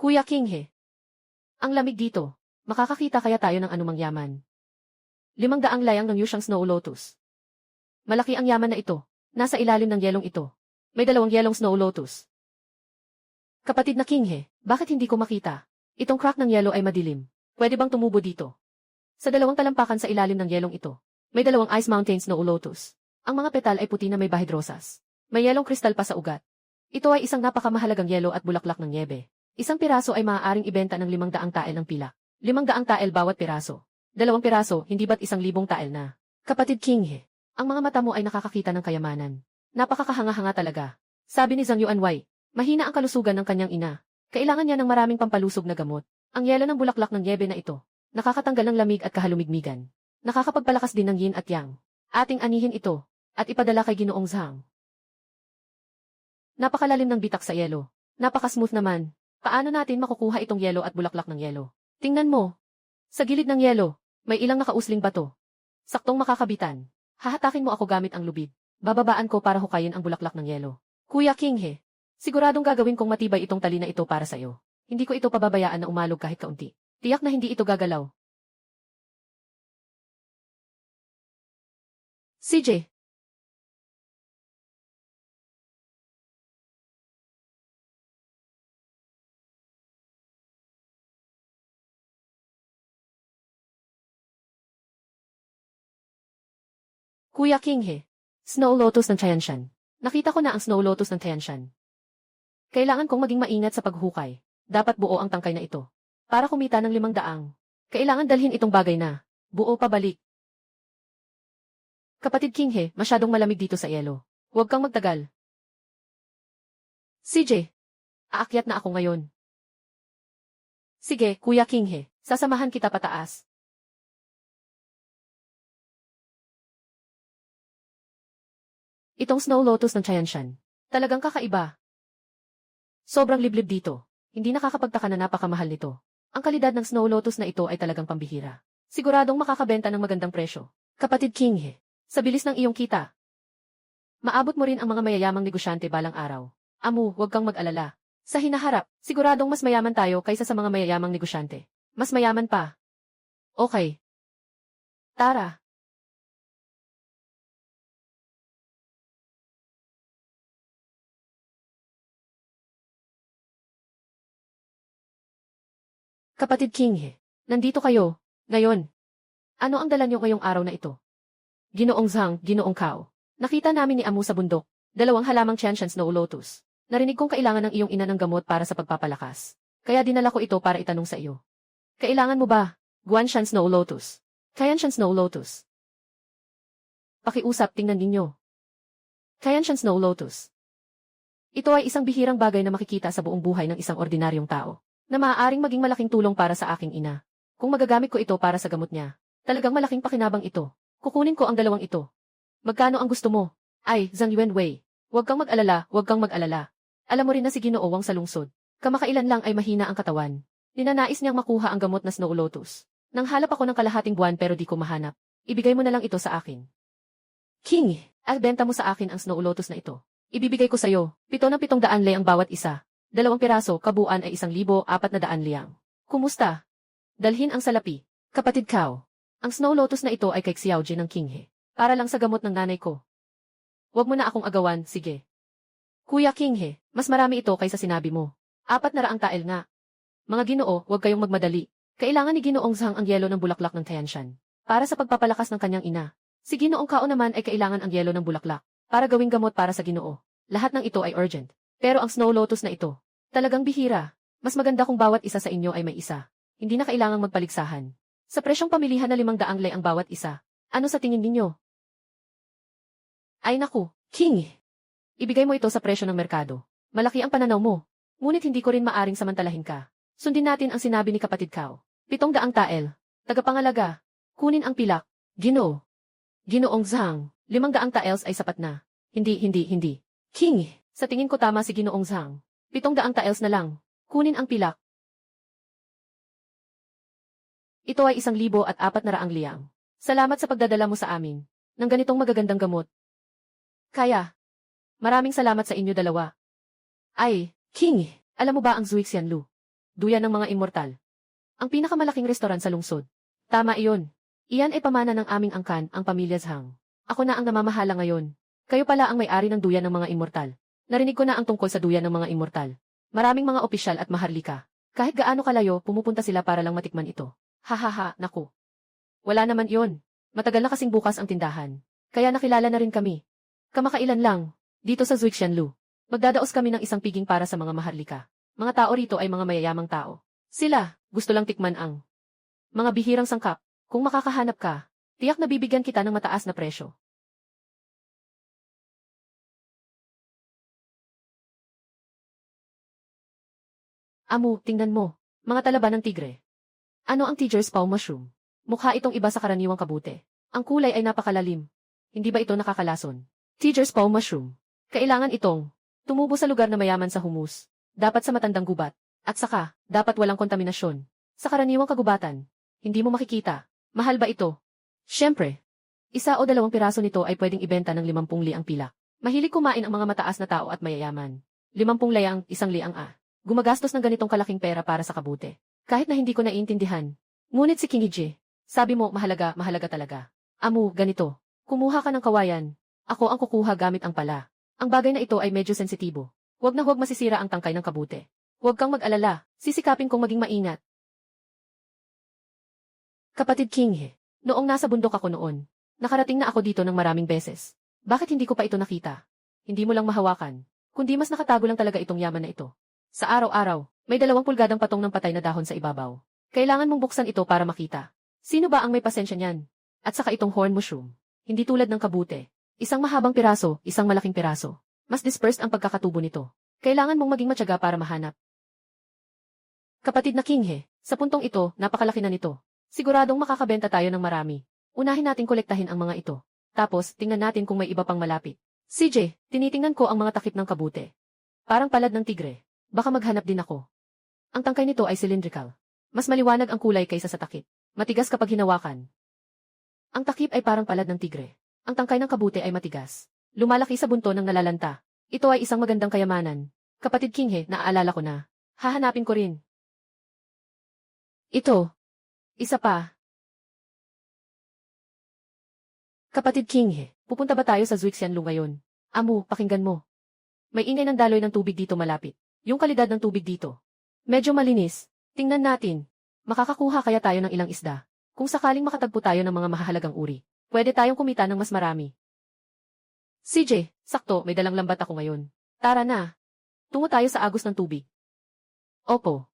Kuya Kinghe. Ang lamig dito. Makakakita kaya tayo ng anumang yaman. 500 layang ng Yushang Snow Lotus. Malaki ang yaman na ito. Nasa ilalim ng yelong ito. May 2 yelong Snow Lotus. Kapatid na Kinghe, bakit hindi ko makita? Itong crack ng yelo ay madilim. Pwede bang tumubo dito? Sa 2 talampakan sa ilalim ng yelong ito, may 2 Ice Mountain Snow Lotus. Ang mga petal ay puti na may bahid rosas. May yelong kristal pa sa ugat. Ito ay isang napakamahalagang yelo at bulaklak ng niebe. Isang piraso ay maaaring ibenta ng 500 tael ng pilak. 500 tael bawat piraso. 2 piraso, hindi ba't 1,000 tael na? Kapatid Kinghe, ang mga mata mo ay nakakakita ng kayamanan. Napakakahanga-hanga talaga. Sabi ni Zhang Yuanwei, mahina ang kalusugan ng kanyang ina. Kailangan niya ng maraming pampalusog na gamot. Ang yelo ng bulaklak ng niebe na ito, nakakatanggal ng lamig at kahalumigmigan. Nakakapagpalakas din ng yin at yang. Ating anihin ito, at ipadala kay Ginoong Zhang. Napakalalim ng bitak sa yelo. Napaka-smooth naman. Paano natin makukuha itong yelo at bulaklak ng yelo? Tingnan mo. Sa gilid ng yelo, may ilang nakausling bato. Saktong makakabitan. Hahatakin mo ako gamit ang lubid. Bababaan ko para hukayin ang bulaklak ng yelo. Kuya Kinghe, siguradong gagawin kong matibay itong tali na ito para sa'yo. Hindi ko ito pababayaan na umalog kahit kaunti. Tiyak na hindi ito gagalaw. CJ. Kuya Kinghe. Snow Lotus ng Tianshan. Nakita ko na ang Snow Lotus ng Tianshan. Kailangan kong maging maingat sa paghukay. Dapat buo ang tangkay na ito. Para kumita ng 500. Kailangan dalhin itong bagay na. Buo pabalik. Kapatid Kinghe, masyadong malamig dito sa yelo. Huwag kang magtagal. CJ. Aakyat na ako ngayon. Sige, Kuya Kinghe. Sasamahan kita pataas. Itong Snow Lotus ng Tianshan. Talagang kakaiba. Sobrang liblib dito. Hindi nakakapagtaka na napakamahal nito. Ang kalidad ng Snow Lotus na ito ay talagang pambihira. Siguradong makakabenta ng magandang presyo. Kapatid Kinghe, sa bilis ng iyong kita, maabot mo rin ang mga mayayamang negosyante balang araw. Amu, huwag kang mag-alala. Sa hinaharap, siguradong mas mayaman tayo kaysa sa mga mayayamang negosyante. Mas mayaman pa. Okay. Tara. Kapatid Kinghe, nandito kayo. Ngayon. Ano ang dala niyo ngayong araw na ito? Ginoong Zhang, Ginoong Kao. Nakita namin ni Amu sa bundok. 2 halamang Tianshan Snow Lotus. Narinig kong kailangan ng iyong ina ng gamot para sa pagpapalakas. Kaya dinala ko ito para itanong sa iyo. Kailangan mo ba? Guanshan Snow Lotus. Tianshan Snow Lotus. Pakiusap, tingnan ninyo. Tianshan Snow Lotus. Ito ay isang bihirang bagay na makikita sa buong buhay ng isang ordinaryong tao, na maaaring maging malaking tulong para sa aking ina. Kung magagamit ko ito para sa gamot niya, talagang malaking pakinabang ito. Kukunin ko ang 2 ito. Magkano ang gusto mo? Ay, Zhang Yuanwei. Huwag kang mag-alala, huwag kang mag-alala. Alam mo rin na si Ginoo Wang sa lungsod. Kamakailan lang ay mahina ang katawan. Ninanais niyang makuha ang gamot na Snow Lotus. Nanghalap ako ng kalahating buwan pero di ko mahanap. Ibigay mo na lang ito sa akin. King, benta mo sa akin ang Snow Lotus na ito. Ibibigay ko sa'yo, 7 ng 700 lei ang bawat isa. 2 piraso, kabuuan ay 1,400 liang. Kumusta? Dalhin ang salapi. Kapatid Kao. Ang Snow Lotus na ito ay kay Xiaojin ng Kinghe. Para lang sa gamot ng nanay ko. Huwag mo na akong agawan, sige. Kuya Kinghe, mas marami ito kaysa sinabi mo. 400 tael nga. Mga Ginoo, huwag kayong magmadali. Kailangan ni Ginoong Zhang ang yelo ng bulaklak ng Tianshan. Para sa pagpapalakas ng kanyang ina. Si Ginoong Kao naman ay kailangan ang yelo ng bulaklak. Para gawing gamot para sa Ginoo. Lahat ng ito ay urgent. Pero ang Snow Lotus na ito, talagang bihira. Mas maganda kung bawat isa sa inyo ay may isa. Hindi na kailangang magpaligsahan. Sa presyong pamilihan na 500 lei ang bawat isa. Ano sa tingin ninyo? Ay naku, King. Ibigay mo ito sa presyo ng merkado. Malaki ang pananaw mo. Ngunit hindi ko rin maaring samantalahin ka. Sundin natin ang sinabi ni kapatid Kao. 700 tael. Tagapangalaga. Kunin ang pilak. Ginoo. Ginoong Zhang. 500 taels ay sapat na. Hindi. King. Sa tingin ko tama si Ginoong Zhang. 700 taels na lang. Kunin ang pilak. Ito ay 1,400 liang. Salamat sa pagdadala mo sa amin ng ganitong magagandang gamot. Kaya. Maraming salamat sa inyo dalawa. Ay, King, alam mo ba ang Zhuixianlu? duyan ng mga immortal. Ang pinakamalaking restoran sa lungsod. Tama iyon. Iyan ay pamana ng aming angkan, ang pamilya Zhang. Ako na ang namamahala ngayon. Kayo pala ang may-ari ng duyan ng mga immortal. Narinig ko na ang tungkol sa duyan ng mga immortal. Maraming mga opisyal at maharlika. Kahit gaano kalayo, pumupunta sila para lang matikman ito. Hahaha, naku. Wala naman iyon. Matagal na kasing bukas ang tindahan. Kaya nakilala na rin kami. Kamakailan lang, dito sa Zuixianlu. Magdadaos kami ng isang piging para sa mga maharlika. Mga tao rito ay mga mayayamang tao. Sila, gusto lang tikman ang mga bihirang sangkap. Kung makakahanap ka, tiyak na bibigyan kita ng mataas na presyo. Amu, tingnan mo. Mga talaba ng tigre. Ano ang tiger's paw mushroom? Mukha itong iba sa karaniwang kabute. Ang kulay ay napakalalim. Hindi ba ito nakakalason? Tiger's paw mushroom. Kailangan itong tumubo sa lugar na mayaman sa humus. Dapat sa matandang gubat. At saka, dapat walang kontaminasyon. Sa karaniwang kagubatan, hindi mo makikita. Mahal ba ito? Siyempre. 1 o 2 piraso nito ay pwedeng ibenta ng 50 liang pilak. Mahilig kumain ang mga mataas na tao at mayayaman. 50 liang, 1 liang Gumagastos ng ganitong kalaking pera para sa kabute. Kahit na hindi ko naiintindihan. Ngunit si King Ije, sabi mo mahalaga, mahalaga talaga. Amu, ganito. Kumuha ka ng kawayan. Ako ang kukuha gamit ang pala. Ang bagay na ito ay medyo sensitibo. Huwag na huwag masisira ang tangkay ng kabute. Huwag kang mag-alala, sisikapin kong maging maingat. Kapatid King, noong nasa bundok ako noon, nakarating na ako dito ng maraming beses. Bakit hindi ko pa ito nakita? Hindi mo lang mahawakan, kundi mas nakatago lang talaga itong yaman na ito. Sa araw-araw, may 2 pulgadang patong ng patay na dahon sa ibabaw. Kailangan mong buksan ito para makita. Sino ba ang may pasensya niyan? At saka itong horn mushroom. Hindi tulad ng kabute. Isang mahabang piraso, isang malaking piraso. Mas dispersed ang pagkakatubo nito. Kailangan mong maging matyaga para mahanap. Kapatid na King, sa puntong ito, napakalaki na nito. Siguradong makakabenta tayo ng marami. Unahin nating kolektahin ang mga ito. Tapos, tingnan natin kung may iba pang malapit. CJ, tinitingnan ko ang mga takip ng kabute. Parang palad ng tigre. Baka maghanap din ako. Ang tangkay nito ay cylindrical. Mas maliwanag ang kulay kaysa sa takip. Matigas kapag hinawakan. Ang takip ay parang palad ng tigre. Ang tangkay ng kabute ay matigas. Lumalaki sa bunto ng nalalanta. Ito ay isang magandang kayamanan. Kapatid King, naaalala ko na. Hahanapin ko rin. Ito. Isa pa. Kapatid King, pupunta ba tayo sa Zuixianlu ngayon? Amu, pakinggan mo. May ingay ng daloy ng tubig dito malapit. Yung kalidad ng tubig dito. Medyo malinis. Tingnan natin. Makakakuha kaya tayo ng ilang isda. Kung sakaling makatagpo tayo ng mga mahahalagang uri, pwede tayong kumita ng mas marami. CJ, sakto, may dalang lambat ako ngayon. Tara na. Tungo tayo sa agos ng tubig. Opo.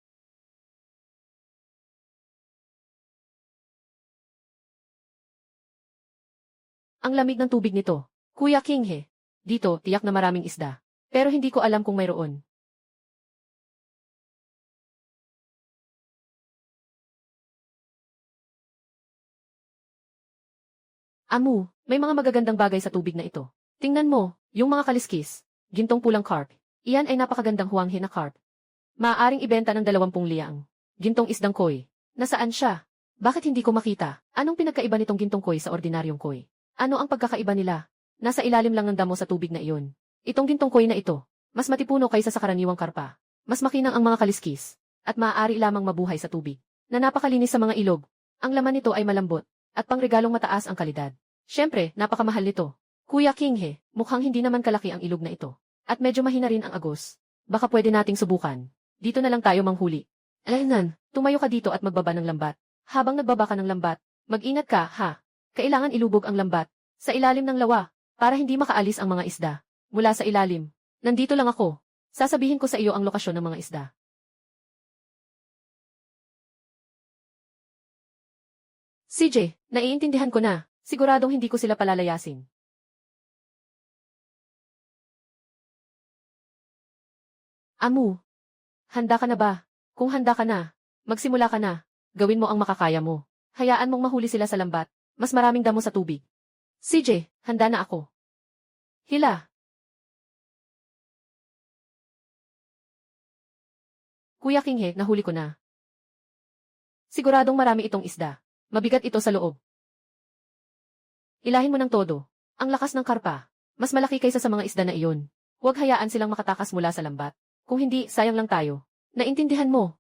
Ang lamig ng tubig nito. Kuya King, dito, tiyak na maraming isda. Pero hindi ko alam kung mayroon. Amu, may mga magagandang bagay sa tubig na ito. Tingnan mo, yung mga kaliskis, gintong pulang carp. Iyan ay napakagandang huanghe na carp. Maaaring ibenta ng 20 liang. Gintong isdang koi. Nasaan siya? Bakit hindi ko makita? Anong pinagkaiba nitong gintong koi sa ordinaryong koi? Ano ang pagkakaiba nila? Nasa ilalim lang ng damo sa tubig na iyon. Itong gintong koi na ito, mas matipuno kaysa sa karaniwang karpa. Mas makinang ang mga kaliskis, at maaari lamang mabuhay sa tubig, na napakalinis sa mga ilog. Ang laman nito ay malambot, at pangregalong mataas ang kalidad. Siyempre, napakamahal nito. Kuya King, mukhang hindi naman kalaki ang ilog na ito. At medyo mahina rin ang agos. Baka pwede nating subukan. Dito na lang tayo manghuli. Alaynan, tumayo ka dito at magbaba ng lambat. Habang nagbaba ka ng lambat, mag-ingat ka, ha? Kailangan ilubog ang lambat sa ilalim ng lawa para hindi makaalis ang mga isda. Mula sa ilalim. Nandito lang ako. Sasabihin ko sa iyo ang lokasyon ng mga isda. CJ, naiintindihan ko na. Siguradong hindi ko sila palalayasin. Amu, handa ka na ba? Kung handa ka na, magsimula ka na. Gawin mo ang makakaya mo. Hayaan mong mahuli sila sa lambat. Mas maraming damo sa tubig. CJ, handa na ako. Hila. Kuya King, nahuli ko na. Siguradong marami itong isda. Mabigat ito sa loob. Ilahin mo ng todo. Ang lakas ng karpa. Mas malaki kaysa sa mga isda na iyon. Huwag hayaan silang makatakas mula sa lambat. Kung hindi, sayang lang tayo. Naintindihan mo.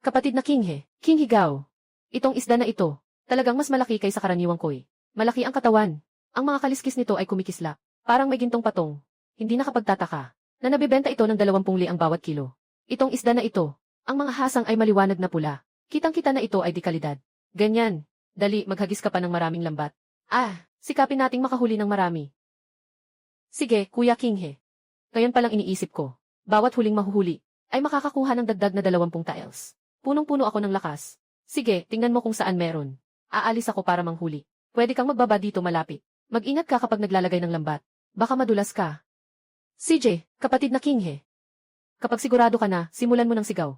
Kapatid na Kinghe, King Higaw. Itong isda na ito, talagang mas malaki kaysa karaniwang koi. Malaki ang katawan. Ang mga kaliskis nito ay kumikislap. Parang may gintong patong. Hindi nakapagtataka na nabibenta ito ng 20 ang bawat kilo. Itong isda na ito, ang mga hasang ay maliwanag na pula. Kitang-kita na ito ay di kalidad. Ganyan. Dali, maghagis ka pa ng maraming lambat. Sikapin nating makahuli ng marami. Sige, Kuya Kinghe. Ngayon palang iniisip ko, bawat huling mahuhuli, ay makakakuha ng dagdag na 20 tiles. Punong-puno ako ng lakas. Sige, tingnan mo kung saan meron. Aalis ako para manghuli. Pwede kang magbaba dito malapit. Mag-ingat ka kapag naglalagay ng lambat. Baka madulas ka. CJ, kapatid na Kinghe. Kapag sigurado ka na, simulan mo ng sigaw.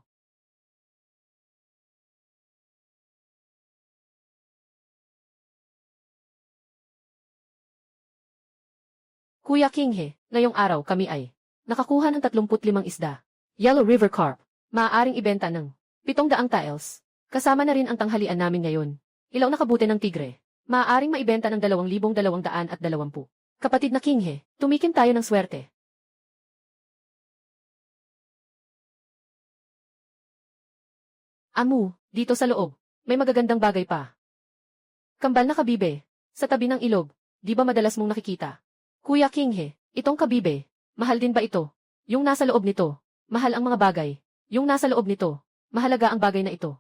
Kuya Kinghe, ngayong araw kami ay nakakuha ng 35 isda. Yellow River Carp. Maaaring ibenta ng 700 tiles. Kasama na rin ang tanghalian namin ngayon. Ilaw na kabute ng tigre. Maaaring maibenta ng 2,220. Kapatid na Kinghe, tumikim tayo ng swerte. Amu, dito sa loob, may magagandang bagay pa. Kambal na kabibe, sa tabi ng ilog, di ba madalas mong nakikita? Kuya Kinghe, itong kabibe, mahal din ba ito? Yung nasa loob nito, mahal ang mga bagay. Yung nasa loob nito, mahalaga ang bagay na ito.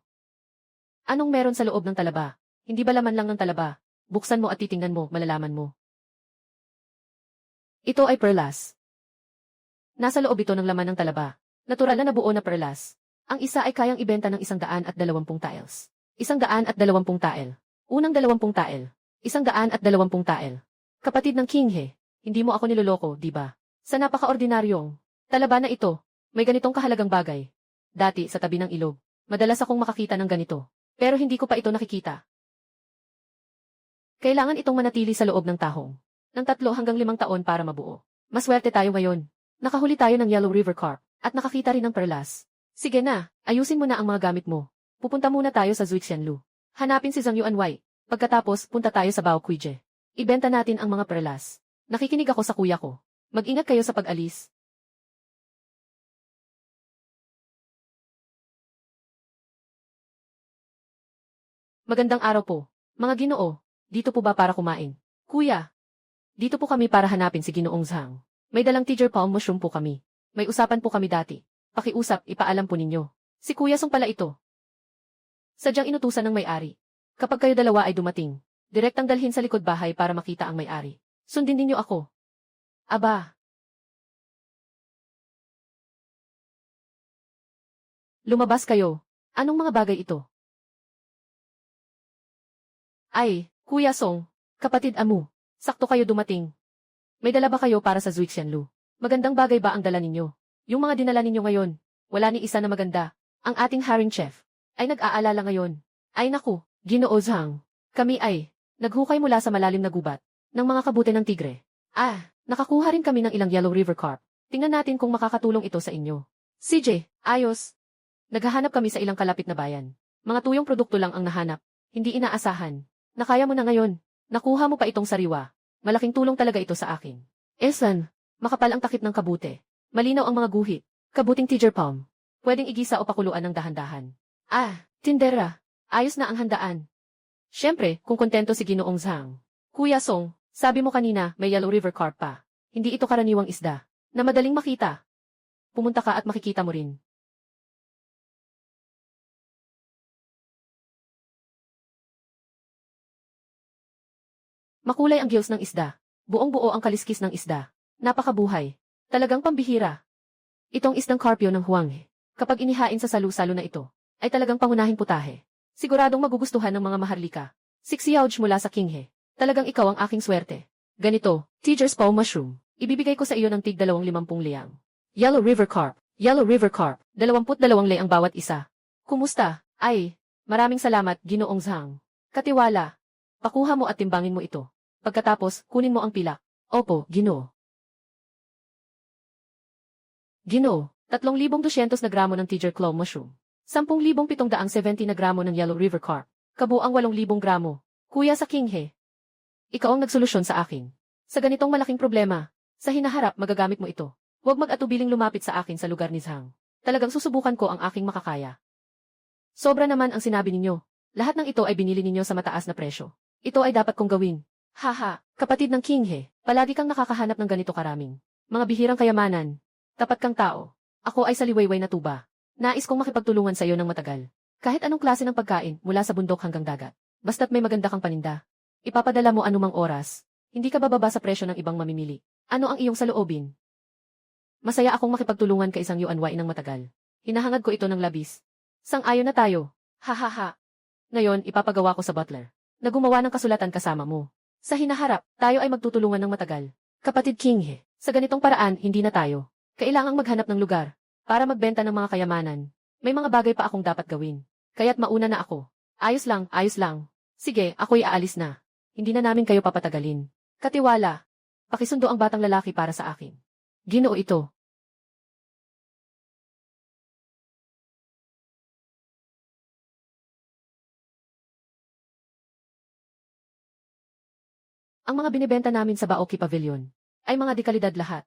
Anong meron sa loob ng talaba? Hindi ba laman lang ng talaba? Buksan mo at titingnan mo, malalaman mo. Ito ay perlas. Nasa loob ito ng laman ng talaba. Natural na nabuo na perlas. Ang isa ay kayang ibenta ng 120 tiles. 120 tile. Unang 20 tile. 120 tile. Kapatid ng Kinghe, hindi mo ako niloloko, di ba? Sa napaka-ordinaryong talaba na ito, may ganitong kahalagang bagay. Dati sa tabi ng ilog, madalas akong makakita ng ganito. Pero hindi ko pa ito nakikita. Kailangan itong manatili sa loob ng tahong ng 3 hanggang 5 taon para mabuo. Maswerte tayo ngayon. Nakahuli tayo ng Yellow River Carp at nakakita rin ng perlas. Sige na, ayusin mo na ang mga gamit mo. Pupunta muna tayo sa Zuixianlu. Hanapin si Zhang Yuanwei. Pagkatapos, punta tayo sa Baokuije. Ibenta natin ang mga perlas. Nakikinig ako sa kuya ko. Mag-ingat kayo sa pag-alis. Magandang araw po. Mga Ginoo, dito po ba para kumain? Kuya, dito po kami para hanapin si Ginoong Zhang. May dalang tiger palm mushroom po kami. May usapan po kami dati. Pakiusap, ipaalam po ninyo. Si Kuya Song pala ito. Sadyang inutusan ng may-ari. Kapag kayo dalawa ay dumating, direktang dalhin sa likod bahay para makita ang may-ari. Sundin ninyo ako. Aba. Lumabas kayo. Anong mga bagay ito? Ay, Kuya Song, kapatid Amu, sakto kayo dumating. May dala ba kayo para sa Zuixianlu? Magandang bagay ba ang dala ninyo? Yung mga dinala ninyo ngayon, wala ni isa na maganda. Ang ating haring chef ay nag-aalala ngayon. Ay naku, Ginoo Zhang, kami ay naghukay mula sa malalim na gubat ng mga kabute ng tigre. Nakakuha rin kami ng ilang Yellow River Carp. Tingnan natin kung makakatulong ito sa inyo. CJ, ayos. Naghahanap kami sa ilang kalapit na bayan. Mga tuyong produkto lang ang nahanap. Hindi inaasahan. Nakaya mo na ngayon. Nakuha mo pa itong sariwa. Malaking tulong talaga ito sa akin. Esan, makapal ang takip ng kabute. Malinaw ang mga guhit. Kabuting tiger palm. Pwedeng igisa o pakuluan ng dahan-dahan. Tindera. Ayos na ang handaan. Siyempre, kung kontento si Ginoong Zhang. Kuya Song, sabi mo kanina may Yellow River Carp pa. Hindi ito karaniwang isda. Na madaling makita. Pumunta ka at makikita mo rin. Makulay ang gills ng isda. Buong-buo ang kaliskis ng isda. Napakabuhay. Talagang pambihira. Itong isdang carpio ng Huanghe. Kapag inihain sa salu-salo na ito, ay talagang pangunahing putahe. Siguradong magugustuhan ng mga maharlika. 6 yaoj mula sa Kinghe. Talagang ikaw ang aking swerte. Ganito, Tiger's Paw Mushroom. Ibibigay ko sa iyo ng tig 250 liang. Yellow River Carp. Yellow River Carp. 22 lei ang bawat isa. Kumusta? Ay, maraming salamat, Ginoong Zhang. Katiwala. Pakuha mo at timbangin mo ito. Pagkatapos, kunin mo ang pilak. Opo, Ginoo. Ginoo, 3,200 na gramo ng Tiger Claw Mushroom. 10,770 na gramo ng Yellow River Carp. Kabuang 8,000 gramo. Kuya sa Kinghe. Ikaw ang nagsolusyon sa akin. Sa ganitong malaking problema, sa hinaharap magagamit mo ito. Huwag mag-atubiling lumapit sa akin sa lugar ni Zhang. Talagang susubukan ko ang aking makakaya. Sobra naman ang sinabi ninyo. Lahat ng ito ay binili ninyo sa mataas na presyo. Ito ay dapat kong gawin. Haha, kapatid ng King He, palagi kang nakakahanap ng ganito karaming mga bihirang kayamanan. Tapat kang tao. Ako ay saliwayway na tuba. Nais kong makipagtulungan sa iyo ng matagal. Kahit anong klase ng pagkain mula sa bundok hanggang dagat. Basta't may maganda kang paninda. Ipapadala mo anumang oras. Hindi ka bababa sa presyo ng ibang mamimili. Ano ang iyong saloobin? Masaya akong makipagtulungan kay isang Yuanwai ng matagal. Hinahangad ko ito ng labis. Sang-ayon na tayo. Hahaha. Ngayon, ipapagawa ko sa butler na gumawa ng kasulatan kasama mo. Sa hinaharap, tayo ay magtutulungan ng matagal. Kapatid King He, sa ganitong paraan, hindi na tayo kailangang maghanap ng lugar para magbenta ng mga kayamanan. May mga bagay pa akong dapat gawin. Kaya't mauna na ako. Ayos lang, ayos lang. Sige, ako'y aalis na. Hindi na namin kayo papatagalin. Katiwala. Pakisundo ang batang lalaki para sa akin. Ginoo ito. Ang mga binibenta namin sa Baoki Pavilion ay mga dekalidad lahat.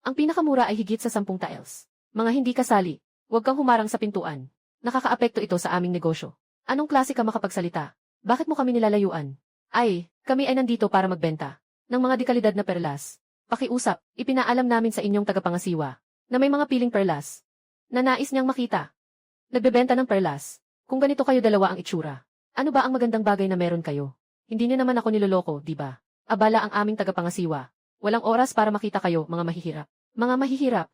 Ang pinakamura ay higit sa 10 taels. Mga hindi kasali, huwag kang humarang sa pintuan. Nakakaapekto ito sa aming negosyo. Anong klase ka makapagsalita? Bakit mo kami nilalayuan? Ay, kami ay nandito para magbenta ng mga dekalidad na perlas. Pakiusap, ipinaalam namin sa inyong tagapangasiwa na may mga piling perlas na nais niyang makita. Nagbebenta ng perlas. Kung ganito kayo dalawa ang itsura, ano ba ang magandang bagay na meron kayo? Hindi niyo naman ako niloloko, di ba? Abala ang aming tagapangasiwa. Walang oras para makita kayo, mga mahihirap. Mga mahihirap.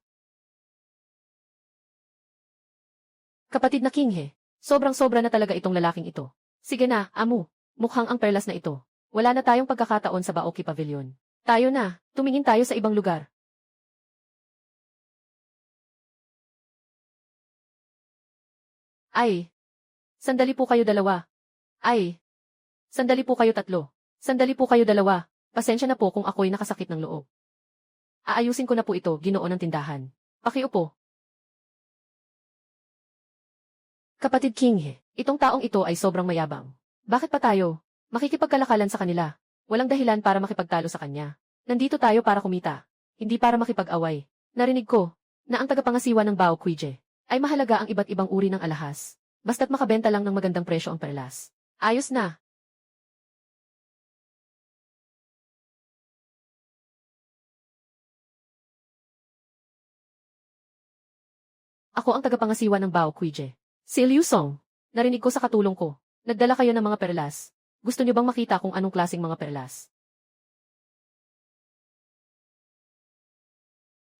Kapatid na King He, sobrang-sobra na talaga itong lalaking ito. Sige na, amo. Mukhang ang perlas na ito. Wala na tayong pagkakataon sa Baoki Pavilion. Tayo na, tumingin tayo sa ibang lugar. Ay. Sandali po kayo dalawa. Ay. Sandali po kayo tatlo. Sandali po kayo dalawa. Pasensya na po kung ako'y nakasakit ng loob. Aayusin ko na po ito, Ginoo ng tindahan. Pakiupo. Kapatid King He, itong taong ito ay sobrang mayabang. Bakit pa tayo makikipagkalakalan sa kanila? Walang dahilan para makipagtalo sa kanya. Nandito tayo para kumita, hindi para makipag-away. Narinig ko na ang tagapangasiwa ng Bao Kuije ay mahalaga ang iba't ibang uri ng alahas. Basta't makabenta lang ng magandang presyo ang perlas. Ayos na. Ako ang tagapangasiwa ng Bao Kuije. Si Liu Song. Narinig ko sa katulong ko. Nagdala kayo ng mga perlas. Gusto niyo bang makita kung anong klaseng mga perlas?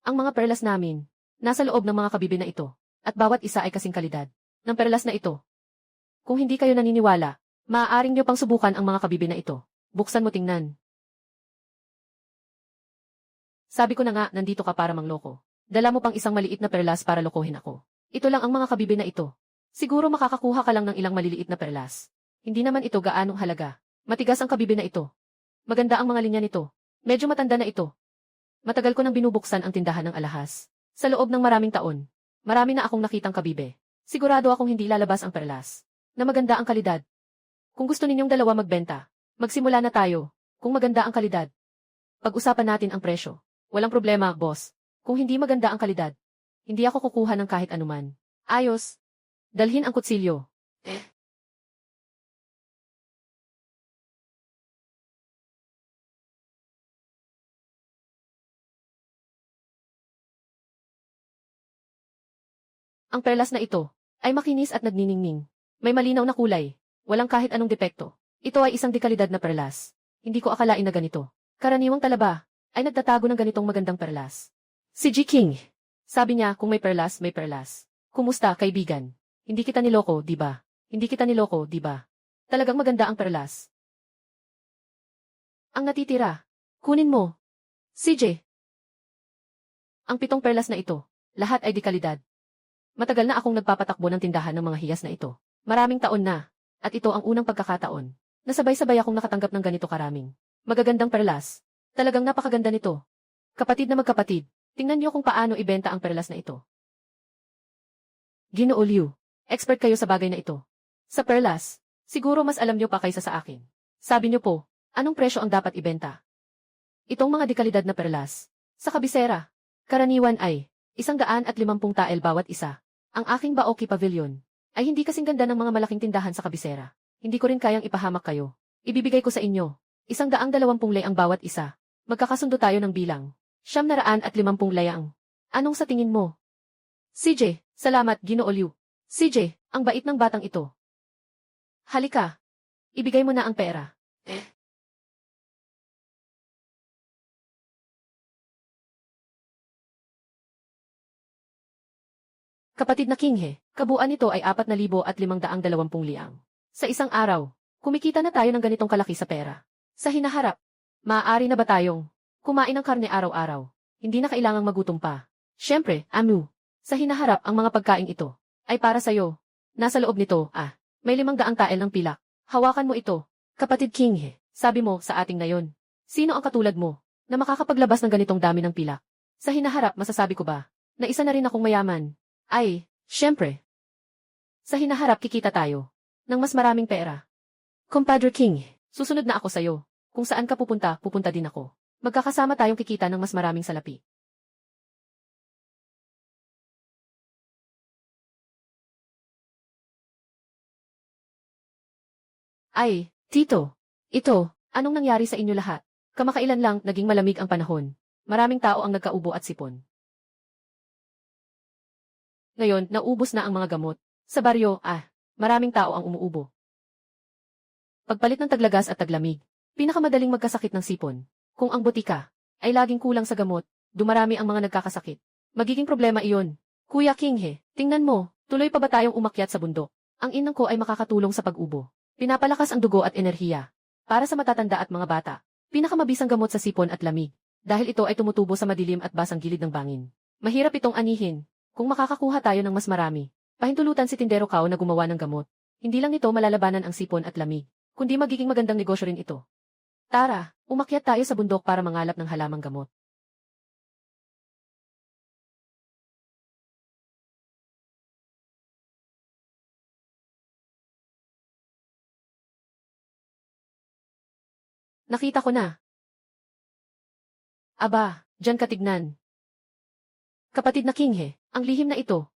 Ang mga perlas namin, nasa loob ng mga kabibi na ito. At bawat isa ay kasing kalidad ng perlas na ito. Kung hindi kayo naniniwala, maaaring niyo pang subukan ang mga kabibi na ito. Buksan mo tingnan. Sabi ko na nga, nandito ka para mangloko. Dala mo pang isang maliit na perlas para lokohin ako. Ito lang ang mga kabibi na ito. Siguro makakakuha ka lang ng ilang maliliit na perlas. Hindi naman ito gaanong halaga. Matigas ang kabibi na ito. Maganda ang mga linya nito. Medyo matanda na ito. Matagal ko nang binubuksan ang tindahan ng alahas. Sa loob ng maraming taon, marami na akong nakitang kabibe. Sigurado akong hindi lalabas ang perlas na maganda ang kalidad. Kung gusto ninyong dalawa magbenta, magsimula na tayo. Kung maganda ang kalidad, pag-usapan natin ang presyo. Walang problema, boss. Kung hindi maganda ang kalidad, hindi ako kukuha ng kahit anuman. Ayos. Dalhin ang kutsilyo. Ang perlas na ito ay makinis at nagniningning. May malinaw na kulay. Walang kahit anong depekto. Ito ay isang dekalidad na perlas. Hindi ko akalain na ganito. Karaniwang talaba ay nagtatago ng ganitong magandang perlas. Si G. King. Sabi niya kung may perlas, may perlas. Kumusta, kaibigan? Hindi kita niloko, di ba? Hindi kita niloko, di ba? Talagang maganda ang perlas. Ang natitira. Kunin mo. CJ. Ang 7 perlas na ito, lahat ay dekalidad. Matagal na akong nagpapatakbo ng tindahan ng mga hiyas na ito. Maraming taon na. At ito ang unang pagkakataon. Nasabay-sabay akong nakatanggap ng ganito karaming magagandang perlas. Talagang napakaganda nito. Kapatid na magkapatid, tingnan niyo kung paano ibenta ang perlas na ito. Ginoo Liu, expert kayo sa bagay na ito. Sa perlas, siguro mas alam niyo pa kaysa sa akin. Sabi niyo po, anong presyo ang dapat ibenta? Itong mga dekalidad na perlas, sa kabisera, karaniwan ay 150 tael bawat isa. Ang aking Baoki Pavilion ay hindi kasing ganda ng mga malaking tindahan sa kabisera. Hindi ko rin kayang ipahamak kayo. Ibibigay ko sa inyo. 120 layang bawat isa. Magkakasundo tayo ng bilang. 950 layang. Anong sa tingin mo? CJ, salamat, Ginoo Liu. CJ, ang bait ng batang ito. Halika. Ibigay mo na ang pera. Kapatid na Kinghe, kabuuan nito ay 4,520 liang. Sa isang araw, kumikita na tayo ng ganitong kalaki sa pera. Sa hinaharap, maaari na ba tayong kumain ng karne araw-araw? Hindi na kailangang magutom pa. Siyempre, Amu, sa hinaharap ang mga pagkain ito ay para sa'yo. Nasa loob nito, may 500 tael ng pilak. Hawakan mo ito. Kapatid Kinghe, sabi mo sa ating ngayon. Sino ang katulad mo na makakapaglabas ng ganitong dami ng pilak? Sa hinaharap masasabi ko ba na isa na rin akong mayaman? Ay, siyempre. Sa hinaharap kikita tayo ng mas maraming pera. Compadre King, susunod na ako sa'yo. Kung saan ka pupunta, pupunta din ako. Magkakasama tayong kikita ng mas maraming salapi. Ay, Tito. Ito, anong nangyari sa inyo lahat? Kamakailan lang naging malamig ang panahon. Maraming tao ang nagkaubo at sipon. Ngayon, naubos na ang mga gamot. Sa baryo, maraming tao ang umuubo. Pagpalit ng taglagas at taglamig, pinakamadaling magkasakit ng sipon. Kung ang botika ay laging kulang sa gamot, dumarami ang mga nagkakasakit. Magiging problema iyon. Kuya Kinghe, tingnan mo, tuloy pa ba tayong umakyat sa bundok? Ang inang ko ay makakatulong sa pag-ubo. Pinapalakas ang dugo at enerhiya. Para sa matatanda at mga bata, pinakamabisang gamot sa sipon at lamig. Dahil ito ay tumutubo sa madilim at basang gilid ng bangin. Mahirap itong anihin. Kung makakakuha tayo ng mas marami, pahintulutan si Tindero Kao na gumawa ng gamot. Hindi lang nito malalabanan ang sipon at lamig, kundi magiging magandang negosyo rin ito. Tara, umakyat tayo sa bundok para mangalap ng halamang gamot. Nakita ko na. Aba, diyan ka tignan. Kapatid na Kinghe, ang lihim na ito.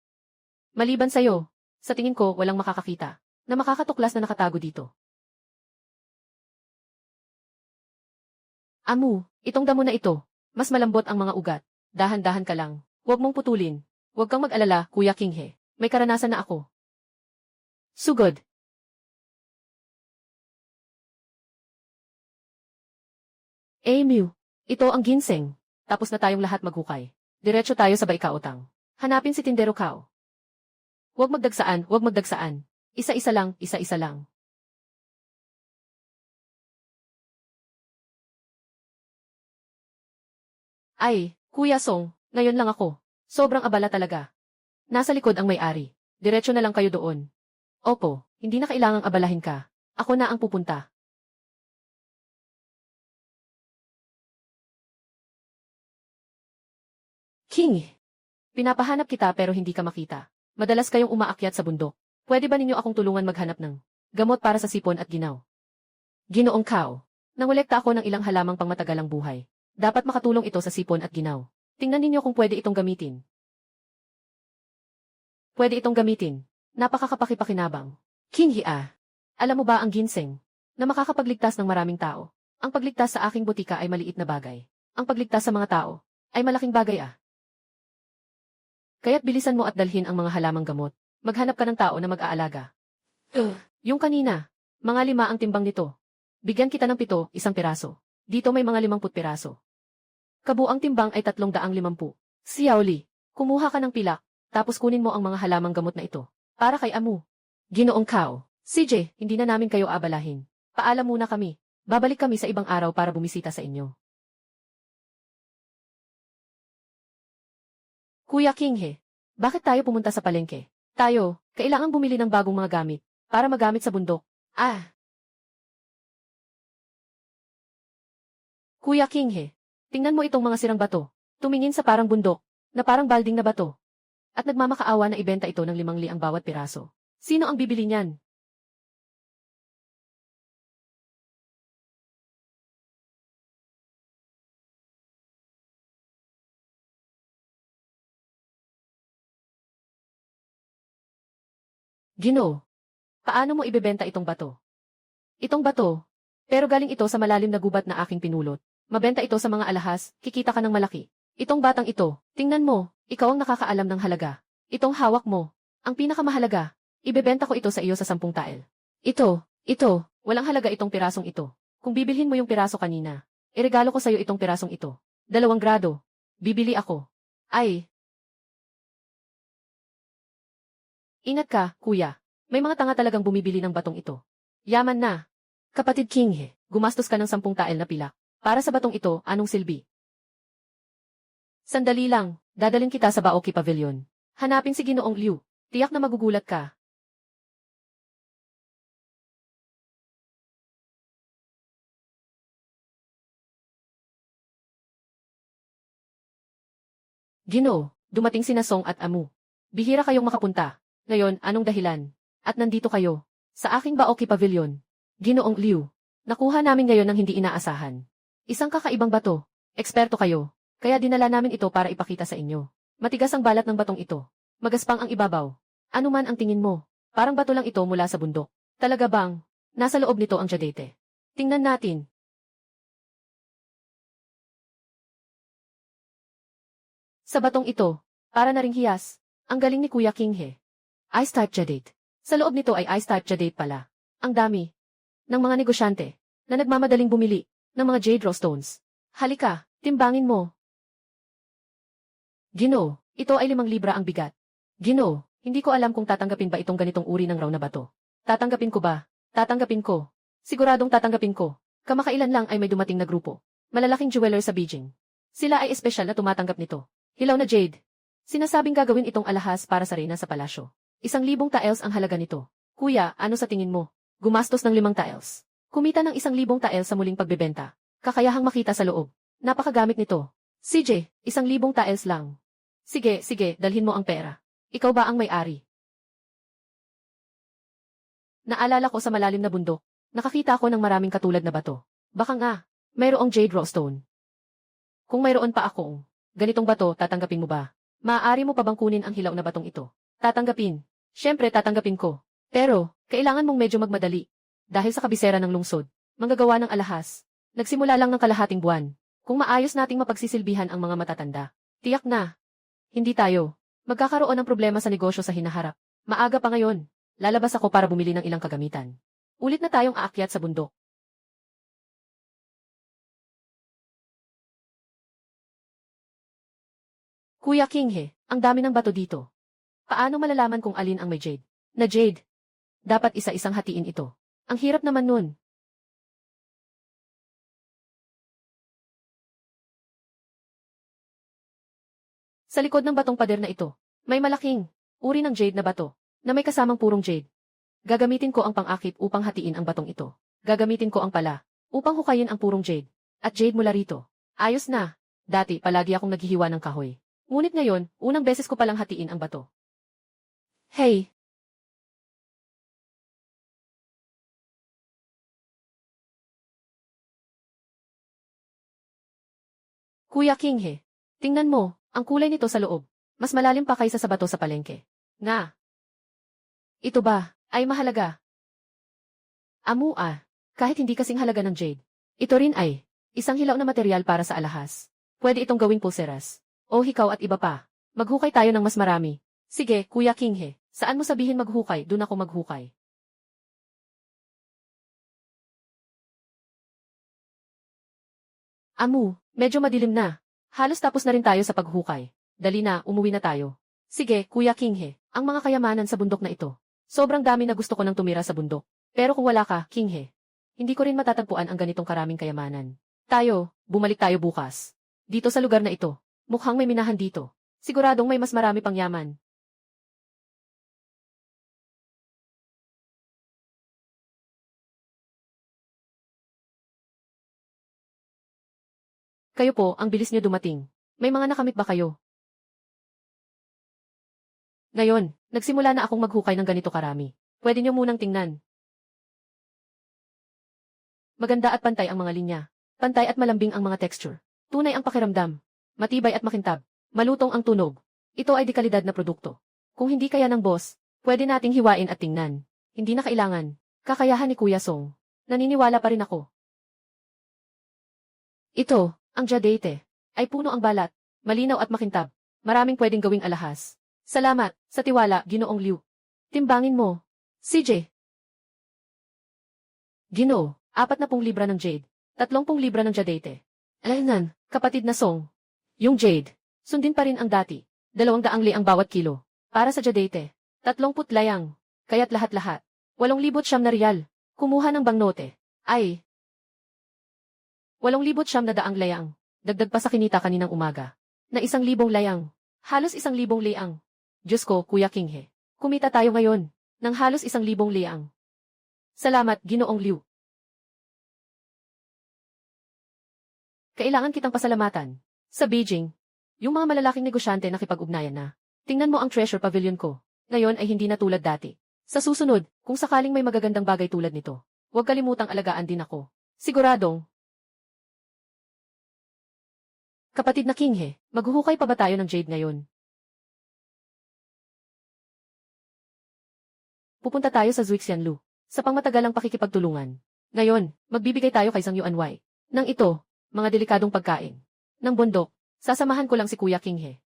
Maliban sa'yo, sa tingin ko walang makakakita na makakatuklas na nakatago dito. Amu, itong damo na ito, mas malambot ang mga ugat. Dahan-dahan ka lang. Huwag mong putulin. Huwag kang mag-alala, Kuya Kinghe. May karanasan na ako. Sugod. Mew, ito ang ginseng. Tapos na tayong lahat maghukay. Diretso tayo sa baikaotang. Hanapin si Tindero Kao. Huwag magdagsaan, huwag magdagsaan. Isa-isa lang, isa-isa lang. Ay, Kuya Song, ngayon lang ako. Sobrang abala talaga. Nasa likod ang may-ari. Diretso na lang kayo doon. Opo, hindi na kailangang abalahin ka. Ako na ang pupunta. King, pinapahanap kita pero hindi ka makita. Madalas kayong umaakyat sa bundok. Pwede ba ninyo akong tulungan maghanap ng gamot para sa sipon at ginaw? Ginoong Kao, nangolekta ako ng ilang halamang pangmatagalang buhay. Dapat makatulong ito sa sipon at ginaw. Tingnan ninyo kung pwede itong gamitin. Pwede itong gamitin. Napakakapakipakinabang. King Hia, alam mo ba ang ginseng na makakapagligtas ng maraming tao? Ang pagligtas sa aking butika ay maliit na bagay. Ang pagligtas sa mga tao ay malaking bagay. Kaya't bilisan mo at dalhin ang mga halamang gamot. Maghanap ka ng tao na mag-aalaga. Yung kanina, mga 5 ang timbang nito. Bigyan kita ng 7, 1 piraso. Dito may mga 50 piraso. Kabuang timbang ay 350. Xiaoli, kumuha ka ng pilak, tapos kunin mo ang mga halamang gamot na ito. Para kay Amu. Ginoong Kao, CJ, hindi na namin kayo abalahin. Paalam muna kami. Babalik kami sa ibang araw para bumisita sa inyo. Kuya Kinghe, bakit tayo pumunta sa palengke? Tayo, kailangang bumili ng bagong mga gamit, para magamit sa bundok. Kuya Kinghe, tingnan mo itong mga sirang bato. Tumingin sa parang bundok, na parang balding na bato. At nagmamakaawa na ibenta ito ng 5 ang bawat piraso. Sino ang bibili niyan? Ginoo, paano mo ibebenta itong bato? Itong bato, pero galing ito sa malalim na gubat na aking pinulot. Mabenta ito sa mga alahas, kikita ka ng malaki. Itong batang ito, tingnan mo, ikaw ang nakakaalam ng halaga. Itong hawak mo, ang pinakamahalaga. Ibebenta ko ito sa iyo sa 10 tael. Ito, walang halaga itong pirasong ito. Kung bibilhin mo yung piraso kanina, iregalo ko sa iyo itong pirasong ito. 2 grado. Bibili ako. Ay. Ingat ka, kuya. May mga tanga talagang bumibili ng batong ito. Yaman na. Kapatid King, gumastos ka ng 10 tael na pilak. Para sa batong ito, anong silbi? Sandali lang, dadalhin kita sa Baoki Pavilion. Hanapin si Ginoong Liu. Tiyak na magugulat ka. Ginoo, dumating sina Song at Amu. Bihira kayong makapunta. Ngayon, anong dahilan? At nandito kayo. Sa aking Baoki Pavilion. Ginoong Liu. Nakuha namin ngayon ng hindi inaasahan. Isang kakaibang bato. Eksperto kayo. Kaya dinala namin ito para ipakita sa inyo. Matigas ang balat ng batong ito. Magaspang ang ibabaw. Ano man ang tingin mo? Parang bato lang ito mula sa bundok. Talaga bang? Nasa loob nito ang jadete. Tingnan natin. Sa batong ito, para na ring hiyas. Ang galing ni Kuya King. Ice type jadate. Sa loob nito ay ice type jadate pala. Ang dami ng mga negosyante na nagmamadaling bumili ng mga jade raw stones. Halika, timbangin mo. Ginoo, ito ay 5 libra ang bigat. Ginoo, hindi ko alam kung tatanggapin ba itong ganitong uri ng raw na bato. Tatanggapin ko ba? Tatanggapin ko. Siguradong tatanggapin ko. Kamakailan lang ay may dumating na grupo. Malalaking jeweler sa Beijing. Sila ay espesyal na tumatanggap nito. Hilaw na jade. Sinasabing gagawin itong alahas para sa reyna sa palasyo. 1,000 taels ang halaga nito. Kuya, ano sa tingin mo? Gumastos ng 5 taels. Kumita ng 1,000 taels sa muling pagbebenta. Kakayahang makita sa loob. Napakagamit nito. CJ, 1,000 taels lang. Sige, dalhin mo ang pera. Ikaw ba ang may-ari? Naalala ko sa malalim na bundok. Nakakita ako ng maraming katulad na bato. Baka nga, mayroong jade raw stone. Kung mayroon pa akong ganitong bato, tatanggapin mo ba? Maaari mo pa bang kunin ang hilaw na batong ito? Tatanggapin. Siyempre tatanggapin ko. Pero, kailangan mong medyo magmadali. Dahil sa kabisera ng lungsod, manggagawa ng alahas. Nagsimula lang ng kalahating buwan. Kung maayos nating mapagsisilbihan ang mga matatanda. Tiyak na. Hindi tayo. Magkakaroon ng problema sa negosyo sa hinaharap. Maaga pa ngayon. Lalabas ako para bumili ng ilang kagamitan. Ulit na tayong aakyat sa bundok. Kuya King, ang dami ng bato dito. Paano malalaman kung alin ang may jade? Na jade. Dapat isa-isang hatiin ito. Ang hirap naman nun. Sa likod ng batong pader na ito, may malaking uri ng jade na bato na may kasamang purong jade. Gagamitin ko ang pang-akip upang hatiin ang batong ito. Gagamitin ko ang pala upang hukayin ang purong jade. At jade mula rito. Ayos na. Dati palagi akong naghihiwa ng kahoy. Ngunit ngayon, unang beses ko palang hatiin ang bato. Hey! Kuya King, tingnan mo, ang kulay nito sa loob. Mas malalim pa kaysa sa bato sa palengke. Nga. Ito ba, ay mahalaga? Kahit hindi kasing halaga ng jade. Ito rin ay, isang hilaw na material para sa alahas. Pwede itong gawing pulseras. O hikaw at iba pa. Maghukay tayo ng mas marami. Sige, Kuya King, saan mo sabihin maghukay, dun ako maghukay. Medyo madilim na. Halos tapos na rin tayo sa paghukay. Dali na, umuwi na tayo. Sige, Kuya King, ang mga kayamanan sa bundok na ito. Sobrang dami na gusto ko nang tumira sa bundok. Pero kung wala ka, King, hindi ko rin matatagpuan ang ganitong karaming kayamanan. Bumalik tayo bukas. Dito sa lugar na ito. Mukhang may minahan dito. Siguradong may mas marami pang yaman. Kayo po, ang bilis niyo dumating. May mga nakamit ba kayo? Ngayon, nagsimula na akong maghukay ng ganito karami. Pwede niyo munang tingnan. Maganda at pantay ang mga linya. Pantay at malambing ang mga texture. Tunay ang pakiramdam. Matibay at makintab. Malutong ang tunog. Ito ay dekalidad na produkto. Kung hindi kaya ng boss, Pwede nating hiwain at tingnan. Hindi na kailangan. Kakayahan ni Kuya Song. Naniniwala pa rin ako. Ito, ang jadate. Ay puno ang balat. Malinaw at makintab. Maraming pwedeng gawing alahas. Salamat, sa tiwala, Ginoong Liu. Timbangin mo. CJ. Ginoo, 40 libra ng jade. 30 libra ng jadate. Alaynan, kapatid na Song. Yung jade. Sundin pa rin ang dati. 200 ang bawat kilo. Para sa jadate. 30 layang. Kaya't lahat-lahat. 8,000 na riyal. Kumuha ng bangnote. Ay. 8,000 na daang layang. Dagdag pa sa kinita kaninang umaga. Na 1,000 layang. Halos 1,000 liang. Diyos ko, Kuya Kinghe. Kumita tayo ngayon. Nang halos 1,000 liang. Salamat, Ginoong Liu. Kailangan kitang pasalamatan. Sa Beijing, yung mga malalaking negosyante nakipag-ugnayan na. Tingnan mo ang treasure pavilion ko. Ngayon ay hindi na tulad dati. Sa susunod, kung sakaling may magagandang bagay tulad nito, huwag kalimutang alagaan din ako. Siguradong. Kapatid na Kinghe, maghuhukay pa ba tayo ng jade ngayon? Pupunta tayo sa Zuixianlu. Sa pangmatagalang pakikipagtulungan. Ngayon, magbibigay tayo kay Sang Yuanwei. Nang ito, mga delikadong pagkain. Nang bundok, sasamahan ko lang si Kuya Kinghe.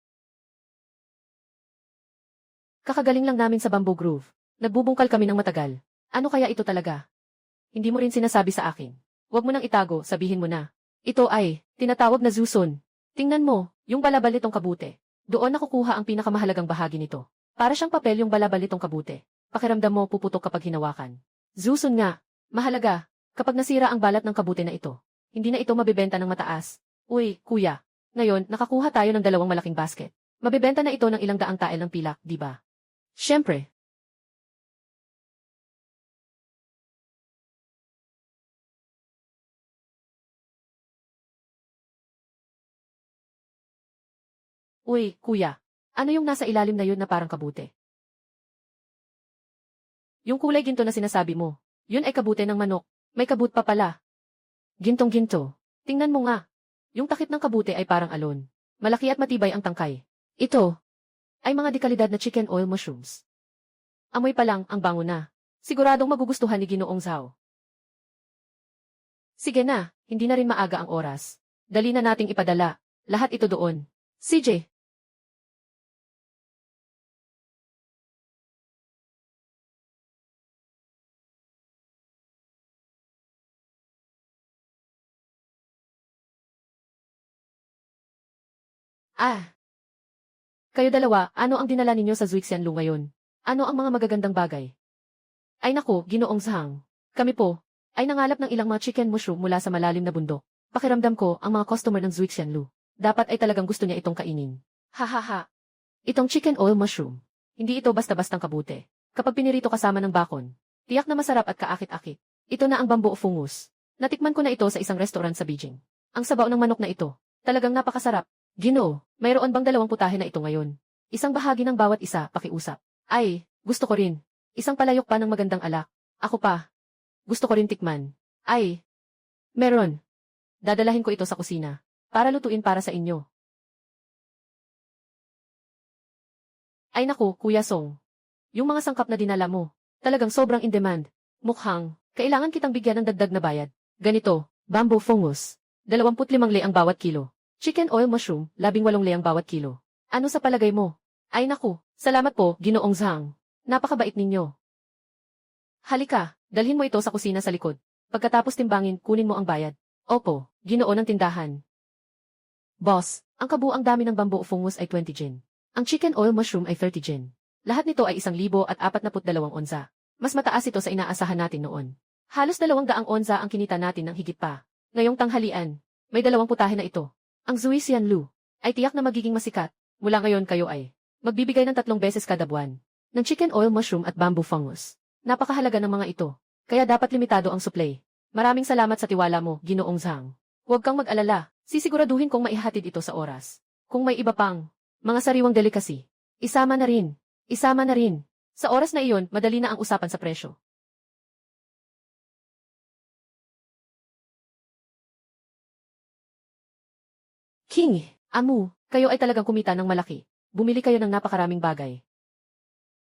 Kakagaling lang namin sa Bamboo Grove. Nagbubungkal kami ng matagal. Ano kaya ito talaga? Hindi mo rin sinasabi sa akin. Huwag mo nang itago, sabihin mo na. Ito ay, tinatawag na Zusun. Tingnan mo, yung balabal nitong kabute. Doon nakukuha ang pinakamahalagang bahagi nito. Para siyang papel yung balabal nitong kabute. Pakiramdam mo puputok kapag hinawakan. Zusun nga. Mahalaga. Kapag nasira ang balat ng kabute na ito, hindi na ito mabibenta ng mataas. Uy, kuya. Ngayon, nakakuha tayo ng 2 malaking basket. Mabibenta na ito ng ilang daang tael ng pilak, di ba? Siyempre. Uy, kuya. Ano yung nasa ilalim na yun na parang kabute? Yung kulay ginto na sinasabi mo. Yun ay kabute ng manok. May kabut pa pala. Gintong-ginto. Tingnan mo nga. Yung takip ng kabute ay parang alon. Malaki at matibay ang tangkay. Ito ay mga dekalidad na chicken oil mushrooms. Amoy pa lang, ang bango na. Siguradong magugustuhan ni Ginoong Zhao. Sige na, hindi na rin maaga ang oras. Dali na nating ipadala. Lahat ito doon. CJ. Ah. Kayo dalawa, ano ang dinala ninyo sa Zuixianlu ngayon? Ano ang mga magagandang bagay? Ay naku, Ginoong Zhang. Kami po, ay nangalap ng ilang mga chicken mushroom mula sa malalim na bundok. Pakiramdam ko, ang mga customer ng Zuixianlu. Dapat ay talagang gusto niya itong kainin. Hahaha. Itong chicken oil mushroom. Hindi ito basta-bastang kabute. Kapag pinirito kasama ng bakon, tiyak na masarap at kaakit-akit. Ito na ang bamboo fungus. Natikman ko na ito sa isang restaurant sa Beijing. Ang sabaw ng manok na ito, talagang napakasarap. Ginoo, mayroon bang 2 putahe na ito ngayon? Isang bahagi ng bawat isa, pakiusap. Ay, gusto ko rin. Isang palayok pa ng magandang alak. Ako pa. Gusto ko rin tikman. Ay, meron. Dadalahin ko ito sa kusina. Para lutuin para sa inyo. Ay naku, Kuya Song. Yung mga sangkap na dinala mo, talagang sobrang in demand. Mukhang, kailangan kitang bigyan ng dagdag na bayad. Ganito, bamboo fungus. 25 ang bawat kilo. Chicken oil mushroom, 18 ang bawat kilo. Ano sa palagay mo? Ay naku, salamat po, Ginoong Zhang. Napakabait ninyo. Halika, dalhin mo ito sa kusina sa likod. Pagkatapos timbangin, kunin mo ang bayad. Opo, Ginoo ng tindahan. Boss, ang kabuang dami ng bamboo fungus ay 20 gin. Ang chicken oil mushroom ay 30 gin. Lahat nito ay 1,042 onza. Mas mataas ito sa inaasahan natin noon. Halos 200 onza ang kinita natin ng higit pa. Ngayong tanghalian, may 2 putahe na ito. Ang Zuixianlu ay tiyak na magiging masikat. Mula ngayon kayo ay magbibigay ng 3 beses kada buwan ng chicken oil mushroom at bamboo fungus. Napakahalaga ng mga ito, kaya dapat limitado ang supply. Maraming salamat sa tiwala mo, Ginoong Zhang. Huwag kang mag-alala, sisiguraduhin kong maihatid ito sa oras. Kung may iba pang mga sariwang delicacy, isama na rin. Isama na rin. Sa oras na iyon, madali na ang usapan sa presyo. King, Amu, kayo ay talagang kumita ng malaki. Bumili kayo ng napakaraming bagay.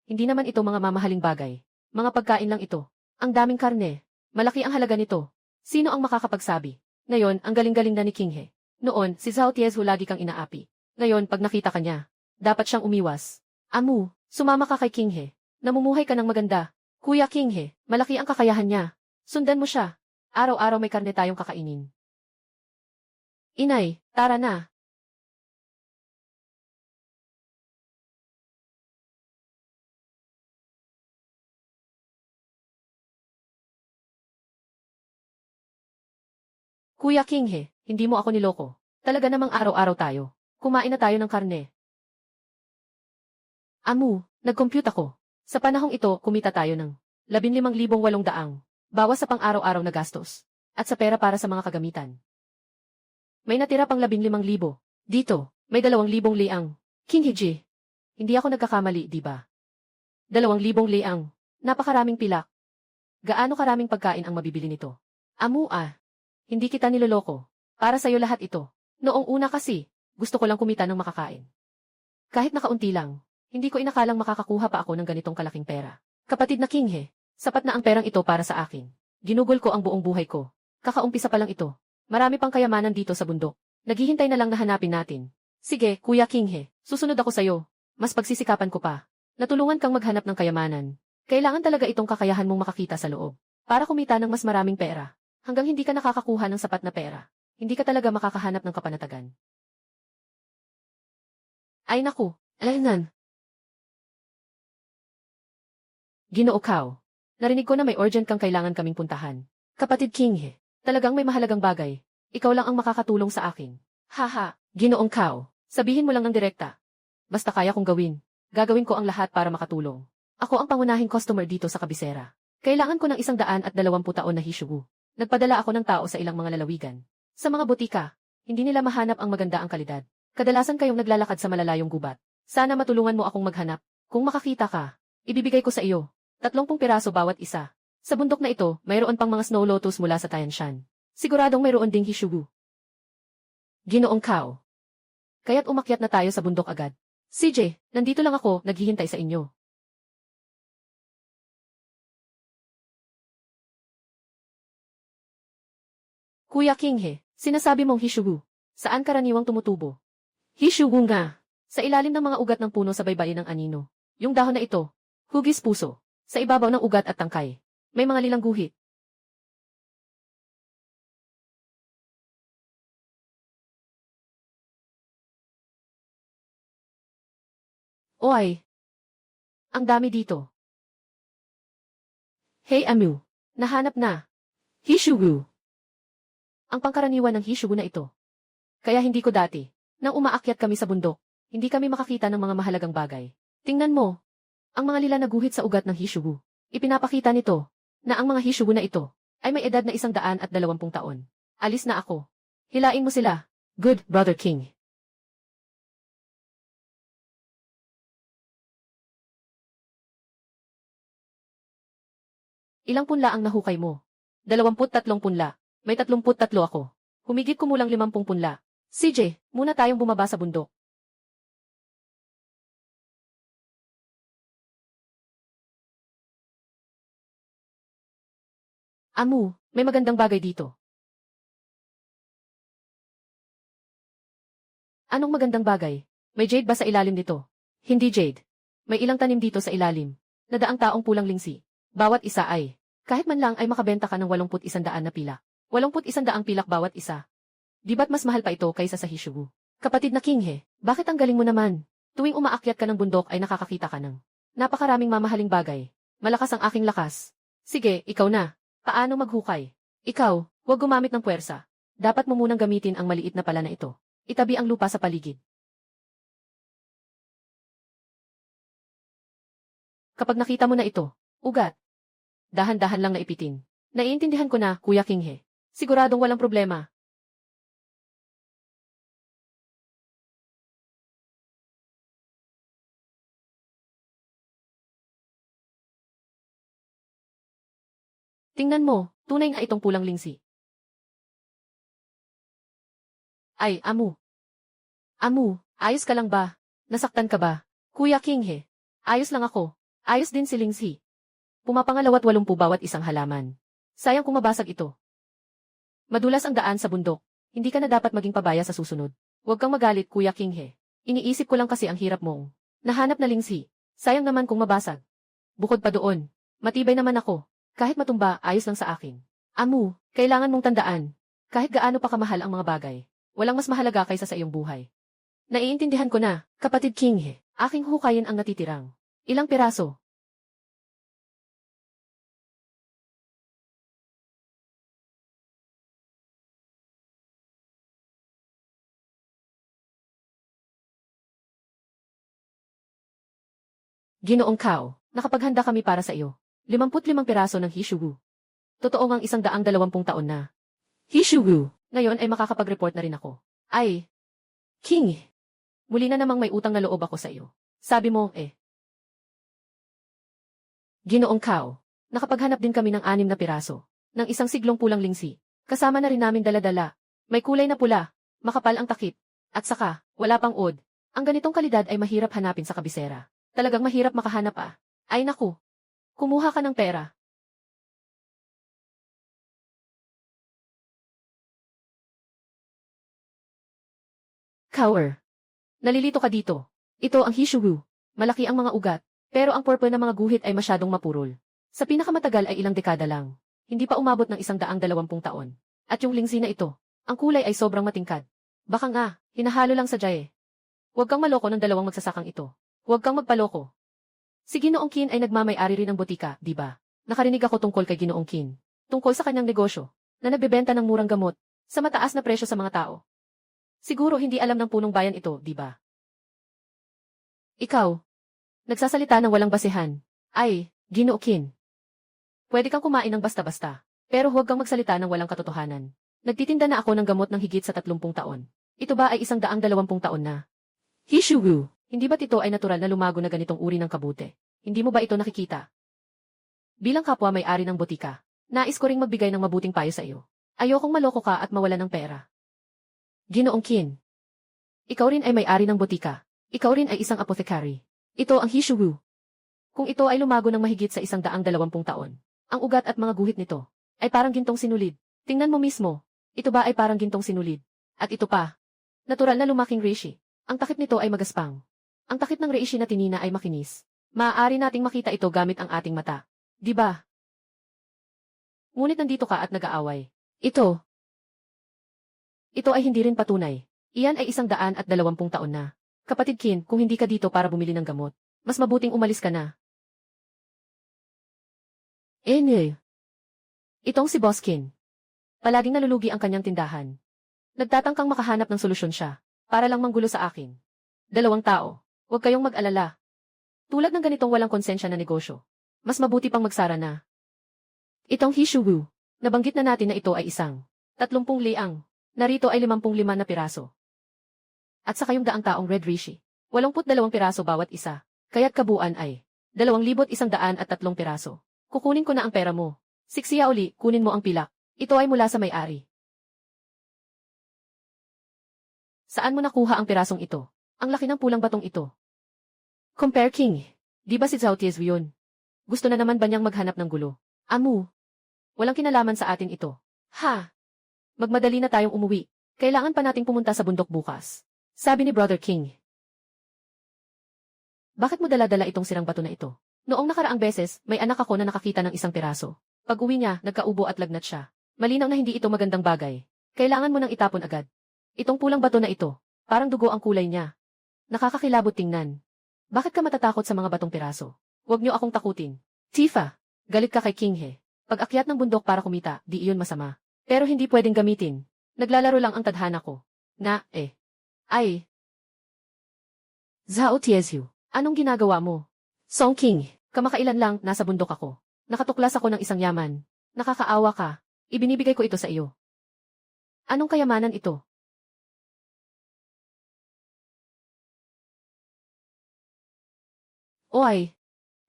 Hindi naman ito mga mamahaling bagay. Mga pagkain lang ito. Ang daming karne. Malaki ang halaga nito. Sino ang makakapagsabi? Ngayon, ang galing-galing na ni King He. Noon, si Zhao Tiezu lagi kang inaapi. Ngayon, pag nakita ka niya, dapat siyang umiwas. Amu, sumama ka kay King He. Namumuhay ka ng maganda. Kuya King He, malaki ang kakayahan niya. Sundan mo siya. Araw-araw may karne tayong kakainin. Inay, tara na. Kuya King He, hindi mo ako niloko. Talaga namang araw-araw tayo. Kumain na tayo ng karne. Amu, nag-compute ako. Sa panahong ito, kumita tayo ng 15,800 bawas sa pang-araw-araw na gastos. At sa pera para sa mga kagamitan. May natira pang 15,000. Dito, may 2,000 liang. King Hiji. Hindi ako nagkakamali, di ba? 2,000 liang. Napakaraming pilak. Gaano karaming pagkain ang mabibili nito? Amu hindi kita niloloko. Para sa'yo lahat ito. Noong una kasi, gusto ko lang kumita ng makakain. Kahit nakaunti lang, hindi ko inakalang makakakuha pa ako ng ganitong kalaking pera. Kapatid na King He, sapat na ang perang ito para sa akin. Ginugol ko ang buong buhay ko. Kakaumpisa pa lang ito. Marami pang kayamanan dito sa bundok. Naghihintay na lang na hanapin natin. Sige, Kuya King He, susunod ako sa'yo. Mas pagsisikapan ko pa. Natulungan kang maghanap ng kayamanan. Kailangan talaga itong kakayahan mong makakita sa loob. Para kumita ng mas maraming pera. Hanggang hindi ka nakakakuha ng sapat na pera, hindi ka talaga makakahanap ng kapanatagan. Ay naku, alaynan. Ginoo Kao. Narinig ko na may urgent kang kailangan kaming puntahan. Kapatid King He, talagang may mahalagang bagay. Ikaw lang ang makakatulong sa akin. Haha, Ginoong Kao. Sabihin mo lang ng direkta. Basta kaya kong gawin. Gagawin ko ang lahat para makatulong. Ako ang pangunahing customer dito sa kabisera. Kailangan ko ng 120 taon na Hishugu. Nagpadala ako ng tao sa ilang mga lalawigan. Sa mga butika, hindi nila mahanap ang maganda ang kalidad. Kadalasan kayong naglalakad sa malalayong gubat. Sana matulungan mo akong maghanap. Kung makakita ka, ibibigay ko sa iyo. 30 piraso bawat isa. Sa bundok na ito, mayroon pang mga snow lotus mula sa Tianshan. Siguradong mayroon ding Hishugu. Ginoong Kao. Kaya't umakyat na tayo sa bundok agad. CJ, nandito lang ako, naghihintay sa inyo. Kuya King He, sinasabi mong Hishugu. Saan karaniwang tumutubo? Hishugu nga. Sa ilalim ng mga ugat ng puno sa baybayin ng anino. Yung dahon na ito, hugis puso. Sa ibabaw ng ugat at tangkay. May mga lilang guhit. Oy! Ang dami dito. Hey Amu, nahanap na. Hishugu. Ang pangkaraniwan ng Hishugu na ito. Kaya hindi ko dati, nang umaakyat kami sa bundok, hindi kami makakita ng mga mahalagang bagay. Tingnan mo, ang mga lila na guhit sa ugat ng Hishugu. Ipinapakita nito, na ang mga Hishugu na ito, ay may edad na 120 taon. Alis na ako. Hilain mo sila. Good, Brother King. Ilang punla ang nahukay mo? 23 punla. May 33 ako. Humigit kumulang 50 punla. CJ, muna tayong bumaba sa bundok. Amu, may magandang bagay dito. Anong magandang bagay? May jade ba sa ilalim nito? Hindi jade. May ilang tanim dito sa ilalim. Nadaang taong pulang lingsi. Bawat isa ay, kahit man lang ay makabenta ka ng 81 na pilak. 81 pilak bawat isa. Di ba't mas mahal pa ito kaysa sa Hishugu? Kapatid na King He, bakit ang galing mo naman? Tuwing umaakyat ka ng bundok ay nakakakita ka ng napakaraming mamahaling bagay. Malakas ang aking lakas. Sige, ikaw na. Paano maghukay? Ikaw, huwag gumamit ng puwersa. Dapat mo munang gamitin ang maliit na pala na ito. Itabi ang lupa sa paligid. Kapag nakita mo na ito, ugat. Dahan-dahan lang na ipitin. Naiintindihan ko na, Kuya King He. Siguradong walang problema. Tingnan mo, tunay nga itong pulang lingsi. Ay, Amu. Amu, ayos ka lang ba? Nasaktan ka ba? Kuya King He. Ayos lang ako. Ayos din si Lingzi. Pumapangalawat 80 bawat isang halaman. Sayang kung mabasag ito. Madulas ang daan sa bundok. Hindi ka na dapat maging pabaya sa susunod. Huwag kang magalit, Kuya Kinghe. Iniisip ko lang kasi ang hirap mong nahanap na Lingzi. Sayang naman kung mabasag. Bukod pa doon, matibay naman ako. Kahit matumba, ayos lang sa akin. Amu, kailangan mong tandaan. Kahit gaano pa kamahal ang mga bagay, walang mas mahalaga kaysa sa iyong buhay. Naiintindihan ko na, kapatid Kinghe. Aking hukayin ang natitirang. Ilang piraso? Ginoong Kao, nakapaghanda kami para sa iyo. 55 piraso ng Hishugu. Totoo ngang 120 taon na. Hishugu, ngayon ay makakapag-report na rin ako. Ay, King, muli na namang may utang na loob ako sa iyo. Sabi mo, Ginoong Kao, nakapaghanap din kami ng 6 na piraso, ng 1 siglong pulang lingsi. Kasama na rin namin dala-dala. May kulay na pula, makapal ang takip, at saka, wala pang od. Ang ganitong kalidad ay mahirap hanapin sa kabisera. Talagang mahirap makahanap ah. Ay naku, kumuha ka ng pera. Cower. Nalilito ka dito. Ito ang Hishugu. Malaki ang mga ugat, pero ang purple na mga guhit ay masyadong mapurol. Sa pinakamatagal ay ilang dekada lang. Hindi pa umabot ng 120 taon. At yung lingsi na ito, ang kulay ay sobrang matingkad. Baka nga, hinahalo lang sa jaye. Huwag kang maloko ng dalawang magsasakang ito. Huwag kang magpaloko. Si Ginoong Qin ay nagmamay-ari rin ng botika, di ba? Nakarinig ako tungkol kay Ginoong Qin. Tungkol sa kanyang negosyo, na nagbebenta ng murang gamot, sa mataas na presyo sa mga tao. Siguro hindi alam ng punong bayan ito, di ba? Ikaw, nagsasalita ng walang basehan. Ay, Ginoo Qin. Pwede kang kumain ng basta-basta, pero huwag kang magsalita ng walang katotohanan. Nagtitinda na ako ng gamot ng higit sa 30 taon. Ito ba ay 120 taon na? Hishugu, hindi ba't ito ay natural na lumago na ganitong uri ng kabute? Hindi mo ba ito nakikita? Bilang kapwa may-ari ng botika, nais ko ring magbigay ng mabuting payo sa iyo. Ayokong maloko ka at mawala ng pera. Ginoong Qin. Ikaw rin ay may-ari ng botika. Ikaw rin ay isang apothecary. Ito ang Hishugu. Kung ito ay lumago ng mahigit sa 120 taon, ang ugat at mga guhit nito ay parang gintong sinulid. Tingnan mo mismo, ito ba ay parang gintong sinulid? At ito pa, natural na lumaking reishi. Ang takip nito ay magaspang. Ang takip ng reishi na tinina ay makinis. Maaari nating makita ito gamit ang ating mata. Di ba? Ngunit nandito ka at nag-aaway. Ito ay hindi rin patunay. Iyan ay 120 taon na. Kapatid Qin, kung hindi ka dito para bumili ng gamot, mas mabuting umalis ka na. Itong si Boss Qin. Palaging nalulugi ang kanyang tindahan. Nagtatangkang makahanap ng solusyon siya, para lang manggulo sa akin. 2 tao, huwag kayong mag-alala. Tulad ng ganitong walang konsensya na negosyo, mas mabuti pang magsara na. Itong Hishugu, nabanggit na natin na ito ay 30 liang. Narito ay 55 na piraso. At saka yung 100 taong Red Rishi, 82 piraso bawat isa, kaya't kabuuan ay 2,103 piraso. Kukunin ko na ang pera mo. Siksiya uli, kunin mo ang pilak. Ito ay mula sa may-ari. Saan mo nakuha ang pirasong ito? Ang laki ng pulang batong ito. Compare King. Di ba si Zhao Tiezhu yun? Gusto na naman ba niyang maghanap ng gulo? Amu. Walang kinalaman sa atin ito. Ha? Magmadali na tayong umuwi. Kailangan pa nating pumunta sa bundok bukas. Sabi ni Brother King. Bakit mo dala-dala itong sirang bato na ito? Noong nakaraang beses, may anak ako na nakakita ng 1 piraso. Pag-uwi niya, nagkaubo at lagnat siya. Malinaw na hindi ito magandang bagay. Kailangan mo nang itapon agad. Itong pulang bato na ito, parang dugo ang kulay niya. Nakakakilabot tingnan. Bakit ka matatakot sa mga batong piraso? Huwag niyo akong takutin. Tifa, galit ka kay King He. Pag-akyat ng bundok para kumita, di iyon masama. Pero hindi pwedeng gamitin. Naglalaro lang ang tadhana ko. Ay. Zhao Tiezhu, anong ginagawa mo? Song King, kamakailan lang, nasa bundok ako. Nakatuklas ako ng isang yaman. Nakakaawa ka. Ibinibigay ko ito sa iyo. Anong kayamanan ito? Oy,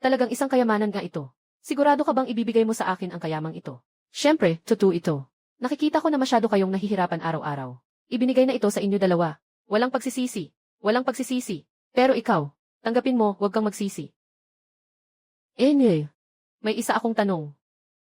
talagang isang kayamanan nga ito. Sigurado ka bang ibibigay mo sa akin ang kayamang ito? Siyempre, totoo ito. Nakikita ko na masyado kayong nahihirapan araw-araw. Ibinigay na ito sa inyo dalawa. Walang pagsisisi. Walang pagsisisi. Pero ikaw, tanggapin mo, huwag kang magsisi. Enye, may isa akong tanong.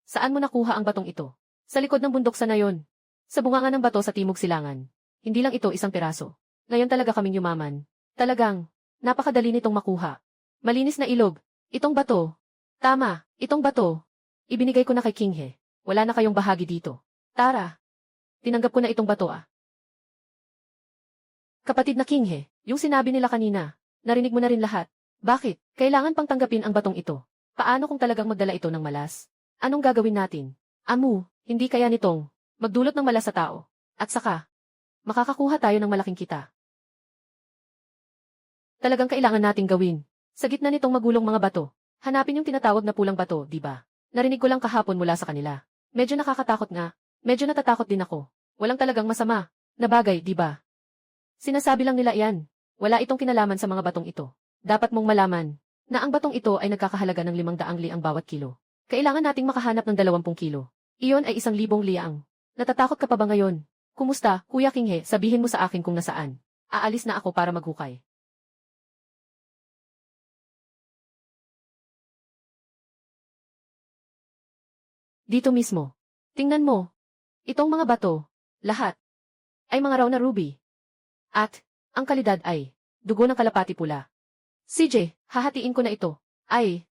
Saan mo nakuha ang batong ito? Sa likod ng bundok sa nayon. Sa bunganga ng bato sa Timog Silangan. Hindi lang ito isang piraso. Ngayon talaga kaming yumaman. Talagang, napakadali nitong makuha. Malinis na ilog. Itong bato. Tama, itong bato. Ibinigay ko na kay King He. Wala na kayong bahagi dito. Tara. Tinanggap ko na itong bato ah. Kapatid na King He, yung sinabi nila kanina, narinig mo na rin lahat. Bakit? Kailangan pang tanggapin ang batong ito. Paano kung talagang magdala ito ng malas? Anong gagawin natin? Amu, hindi kaya nitong magdulot ng malas sa tao. At saka, makakakuha tayo ng malaking kita. Talagang kailangan nating gawin. Sa gitna nitong magulong mga bato, hanapin yung tinatawag na pulang bato, di ba? Narinig ko lang kahapon mula sa kanila. Medyo nakakatakot nga. Medyo natatakot din ako. Walang talagang masama na bagay, di ba? Sinasabi lang nila iyan. Wala itong kinalaman sa mga batong ito. Dapat mong malaman na ang batong ito ay nagkakahalaga ng 500 liang bawat kilo. Kailangan nating makahanap ng 20 kilo. Iyon ay 1,000 liang. Natatakot ka pa ba ngayon? Kumusta, Kuya King He? Sabihin mo sa akin kung nasaan. Aalis na ako para maghukay. Dito mismo. Tingnan mo. Itong mga bato, lahat, ay mga raw na ruby. At, ang kalidad ay, dugo ng kalapati pula. CJ, hahatiin ko na ito. Ay,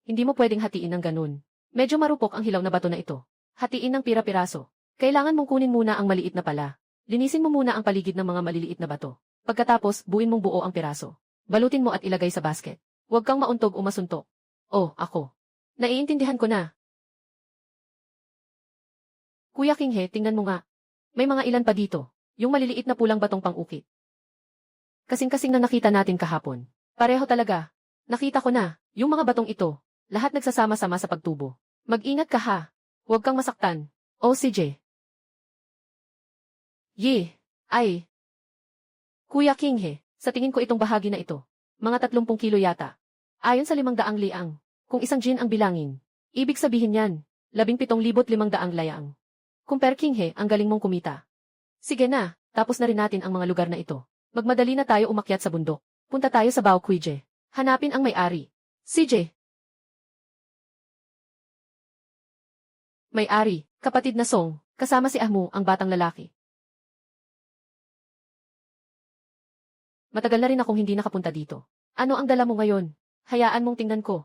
hindi mo pwedeng hatiin ng ganun. Medyo marupok ang hilaw na bato na ito. Hatiin ng pira-piraso. Kailangan mong kunin muna ang maliit na pala. Linisin mo muna ang paligid ng mga maliliit na bato. Pagkatapos, buuin mong buo ang piraso. Balutin mo at ilagay sa basket. Huwag kang mauntog o masuntok. Oh, ako. Naiintindihan ko na. Kuya King He, tingnan mo nga. May mga ilan pa dito. Yung maliliit na pulang batong pang-ukit. Kasing-kasing na nakita natin kahapon. Pareho talaga. Nakita ko na, yung mga batong ito, lahat nagsasama-sama sa pagtubo. Mag-ingat ka ha. Huwag kang masaktan. O CJ. Ay. Kuya King He, sa tingin ko itong bahagi na ito. Mga 30 kilo yata. Ayon sa 500 liang. Kung isang gin ang bilangin. Ibig sabihin yan, 17,500 layang. Kumpare King He, ang galing mong kumita. Sige na, tapos na rin natin ang mga lugar na ito. Magmadali na tayo umakyat sa bundok. Punta tayo sa Bao Kuije. Hanapin ang may-ari. CJ. May-ari, kapatid na Song, kasama si Ahmu, ang batang lalaki. Matagal na rin akong hindi nakapunta dito. Ano ang dala mo ngayon? Hayaan mong tingnan ko.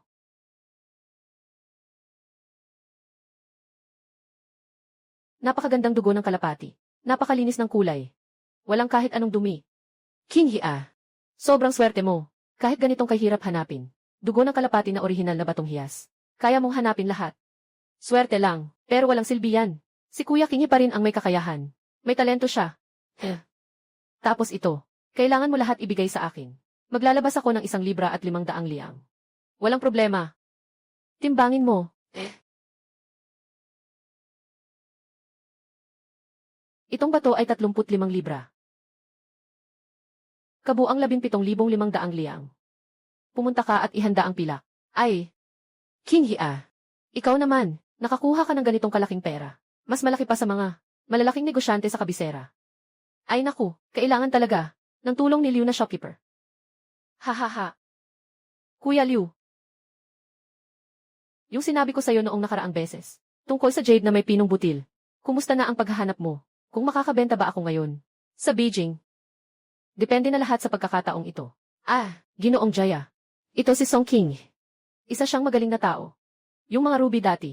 Napakagandang dugo ng kalapati. Napakalinis ng kulay. Walang kahit anong dumi. King He ah. Sobrang swerte mo. Kahit ganitong kahirap hanapin. Dugo ng kalapati na orihinal na batong hiyas. Kaya mong hanapin lahat. Swerte lang, pero walang silbi yan. Si Kuya King He pa rin ang may kakayahan. May talento siya. Tapos ito. Kailangan mo lahat ibigay sa akin. Maglalabas ako ng 1 libra at 500 liang. Walang problema. Timbangin mo. Itong bato ay 35 libra. Kabuang 17,500 liang. Pumunta ka at ihanda ang pilak. Ay. King He ah. Ikaw naman, nakakuha ka ng ganitong kalaking pera. Mas malaki pa sa mga malalaking negosyante sa kabisera. Ay naku, kailangan talaga ng tulong ni Liu na shopkeeper. Hahaha. Kuya Liu. Yung sinabi ko sa'yo noong nakaraang beses, tungkol sa jade na may pinong butil. Kumusta na ang paghahanap mo? Kung makakabenta ba ako ngayon? Sa Beijing. Depende na lahat sa pagkakataong ito. Ginoong Jaya. Ito si Song King. Isa siyang magaling na tao. Yung mga ruby dati.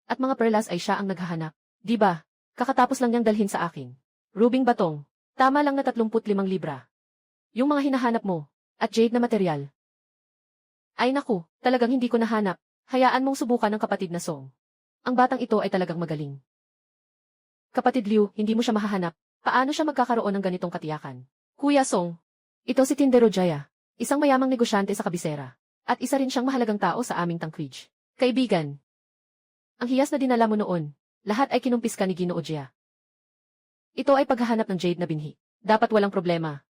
At mga perlas ay siya ang naghahanap. Di ba? Kakatapos lang niyang dalhin sa akin. Rubing batong. Tama lang na 35 libra. Yung mga hinahanap mo. At jade na material. Ay naku, talagang hindi ko nahanap. Hayaan mong subukan ng kapatid na Song. Ang batang ito ay talagang magaling. Kapatid Liu, hindi mo siya mahahanap. Paano siya magkakaroon ng ganitong katiyakan? Kuya Song. Ito si Tindero Jaya. Isang mayamang negosyante sa kabisera. At isa rin siyang mahalagang tao sa aming tangkwij. Kaibigan. Ang hiyas na dinala mo noon, lahat ay kinumpis ka ni Ginoo Jia. Ito ay paghahanap ng jade na binhi. Dapat walang problema.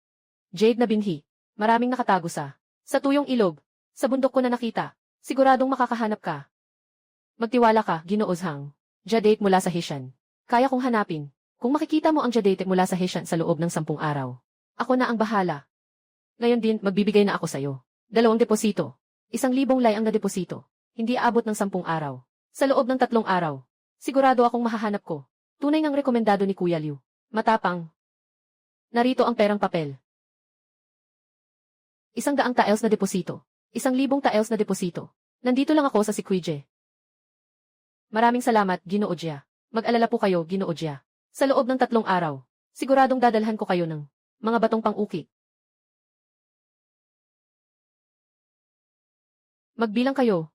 Jade na binhi. Maraming nakatago sa tuyong ilog. Sa bundok ko na nakita. Siguradong makakahanap ka. Magtiwala ka, Ginoo Zhang. Jadate mula sa Heshan. Kaya kong hanapin. Kung makikita mo ang jadate mula sa Heshan sa loob ng 10 araw. Ako na ang bahala. Ngayon din, magbibigay na ako sa'yo. 2 deposito. 1,000 layang na deposito. Hindi aabot ng 10 araw. Sa loob ng 3 araw. Sigurado akong mahahanap ko. Tunay ngang rekomendado ni Kuya Liu. Matapang. Narito ang perang papel. 100 taels na deposito. 1,000 taels na deposito. Nandito lang ako sa Siquije. Maraming salamat, Ginoo Jia. Mag-alala po kayo, Ginoo Jia. Sa loob ng 3 araw, siguradong dadalhan ko kayo ng mga batong pang-uki. Magbilang kayo.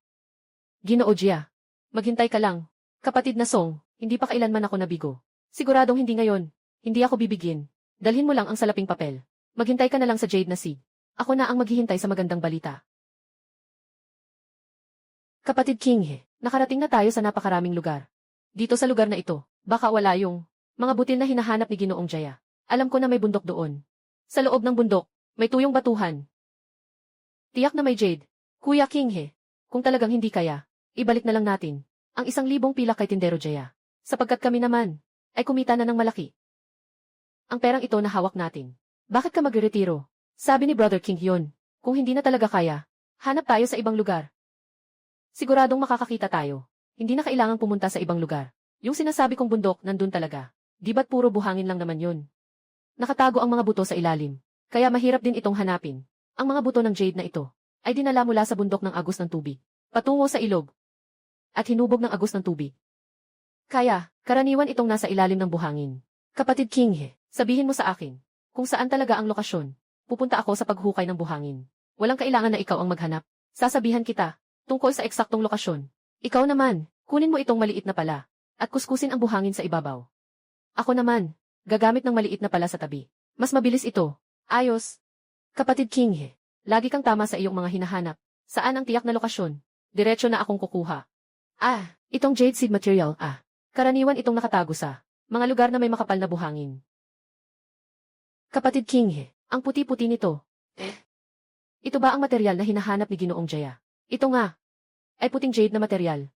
Ginoo Jia. Maghintay ka lang. Kapatid na Song, hindi pa kailanman ako nabigo. Siguradong hindi ngayon. Hindi ako bibigyan. Dalhin mo lang ang salaping papel. Maghintay ka na lang sa Jade na Seed. Ako na ang maghihintay sa magandang balita. Kapatid King, nakarating na tayo sa napakaraming lugar. Dito sa lugar na ito, baka wala yung mga butil na hinahanap ni Ginoong Jaya. Alam ko na may bundok doon. Sa loob ng bundok, may tuyong batuhan. Tiyak na may Jade. Kuya King, kung talagang hindi kaya, ibalik na lang natin ang 1,000 pilak kay Tindero Jaya. Sapagkat kami naman ay kumita na ng malaki. Ang perang ito na hawak natin. Bakit ka magre-retiro? Sabi ni Brother King yun. Kung hindi na talaga kaya, hanap tayo sa ibang lugar. Siguradong makakakita tayo. Hindi na kailangang pumunta sa ibang lugar. Yung sinasabi kong bundok, nandun talaga. Di ba't puro buhangin lang naman yun? Nakatago ang mga buto sa ilalim. Kaya mahirap din itong hanapin. Ang mga buto ng jade na ito ay dinala mula sa bundok ng agos ng tubig, patungo sa ilog, at hinubog ng agos ng tubig. Kaya, karaniwan itong nasa ilalim ng buhangin. Kapatid King, sabihin mo sa akin, kung saan talaga ang lokasyon. Pupunta ako sa paghukay ng buhangin. Walang kailangan na ikaw ang maghanap. Sasabihan kita, tungkol sa eksaktong lokasyon. Ikaw naman, kunin mo itong maliit na pala, at kuskusin ang buhangin sa ibabaw. Ako naman, gagamit ng maliit na pala sa tabi. Mas mabilis ito. Ayos. Kapatid King, lagi kang tama sa iyong mga hinahanap. Saan ang tiyak na lokasyon? Diretso na akong kukuha. Itong jade seed material, karaniwan itong nakatago sa mga lugar na may makapal na buhangin. Kapatid King, ang puti-puti nito. Ito ba ang material na hinahanap ni Ginoong Jaya? Ito nga, ay puting jade na material.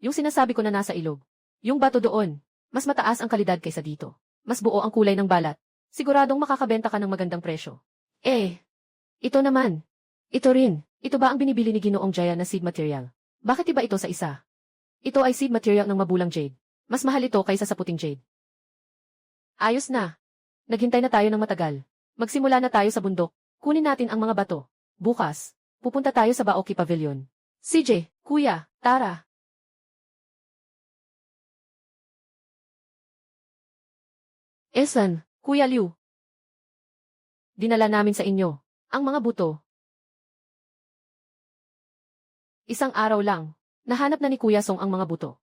Yung sinasabi ko na nasa ilog. Yung bato doon, mas mataas ang kalidad kaysa dito. Mas buo ang kulay ng balat. Siguradong makakabenta ka ng magandang presyo. Ito naman. Ito rin. Ito ba ang binibili ni Ginoong Jaya na seed material? Bakit iba ito sa isa? Ito ay seed material ng mabulang jade. Mas mahal ito kaysa sa puting jade. Ayos na. Naghintay na tayo ng matagal. Magsimula na tayo sa bundok. Kunin natin ang mga bato. Bukas, pupunta tayo sa Baoki Pavilion. CJ, Kuya, tara. Esan, Kuya Liu. Dinala namin sa inyo ang mga buto. Isang araw lang, nahanap na ni Kuya Song ang mga buto.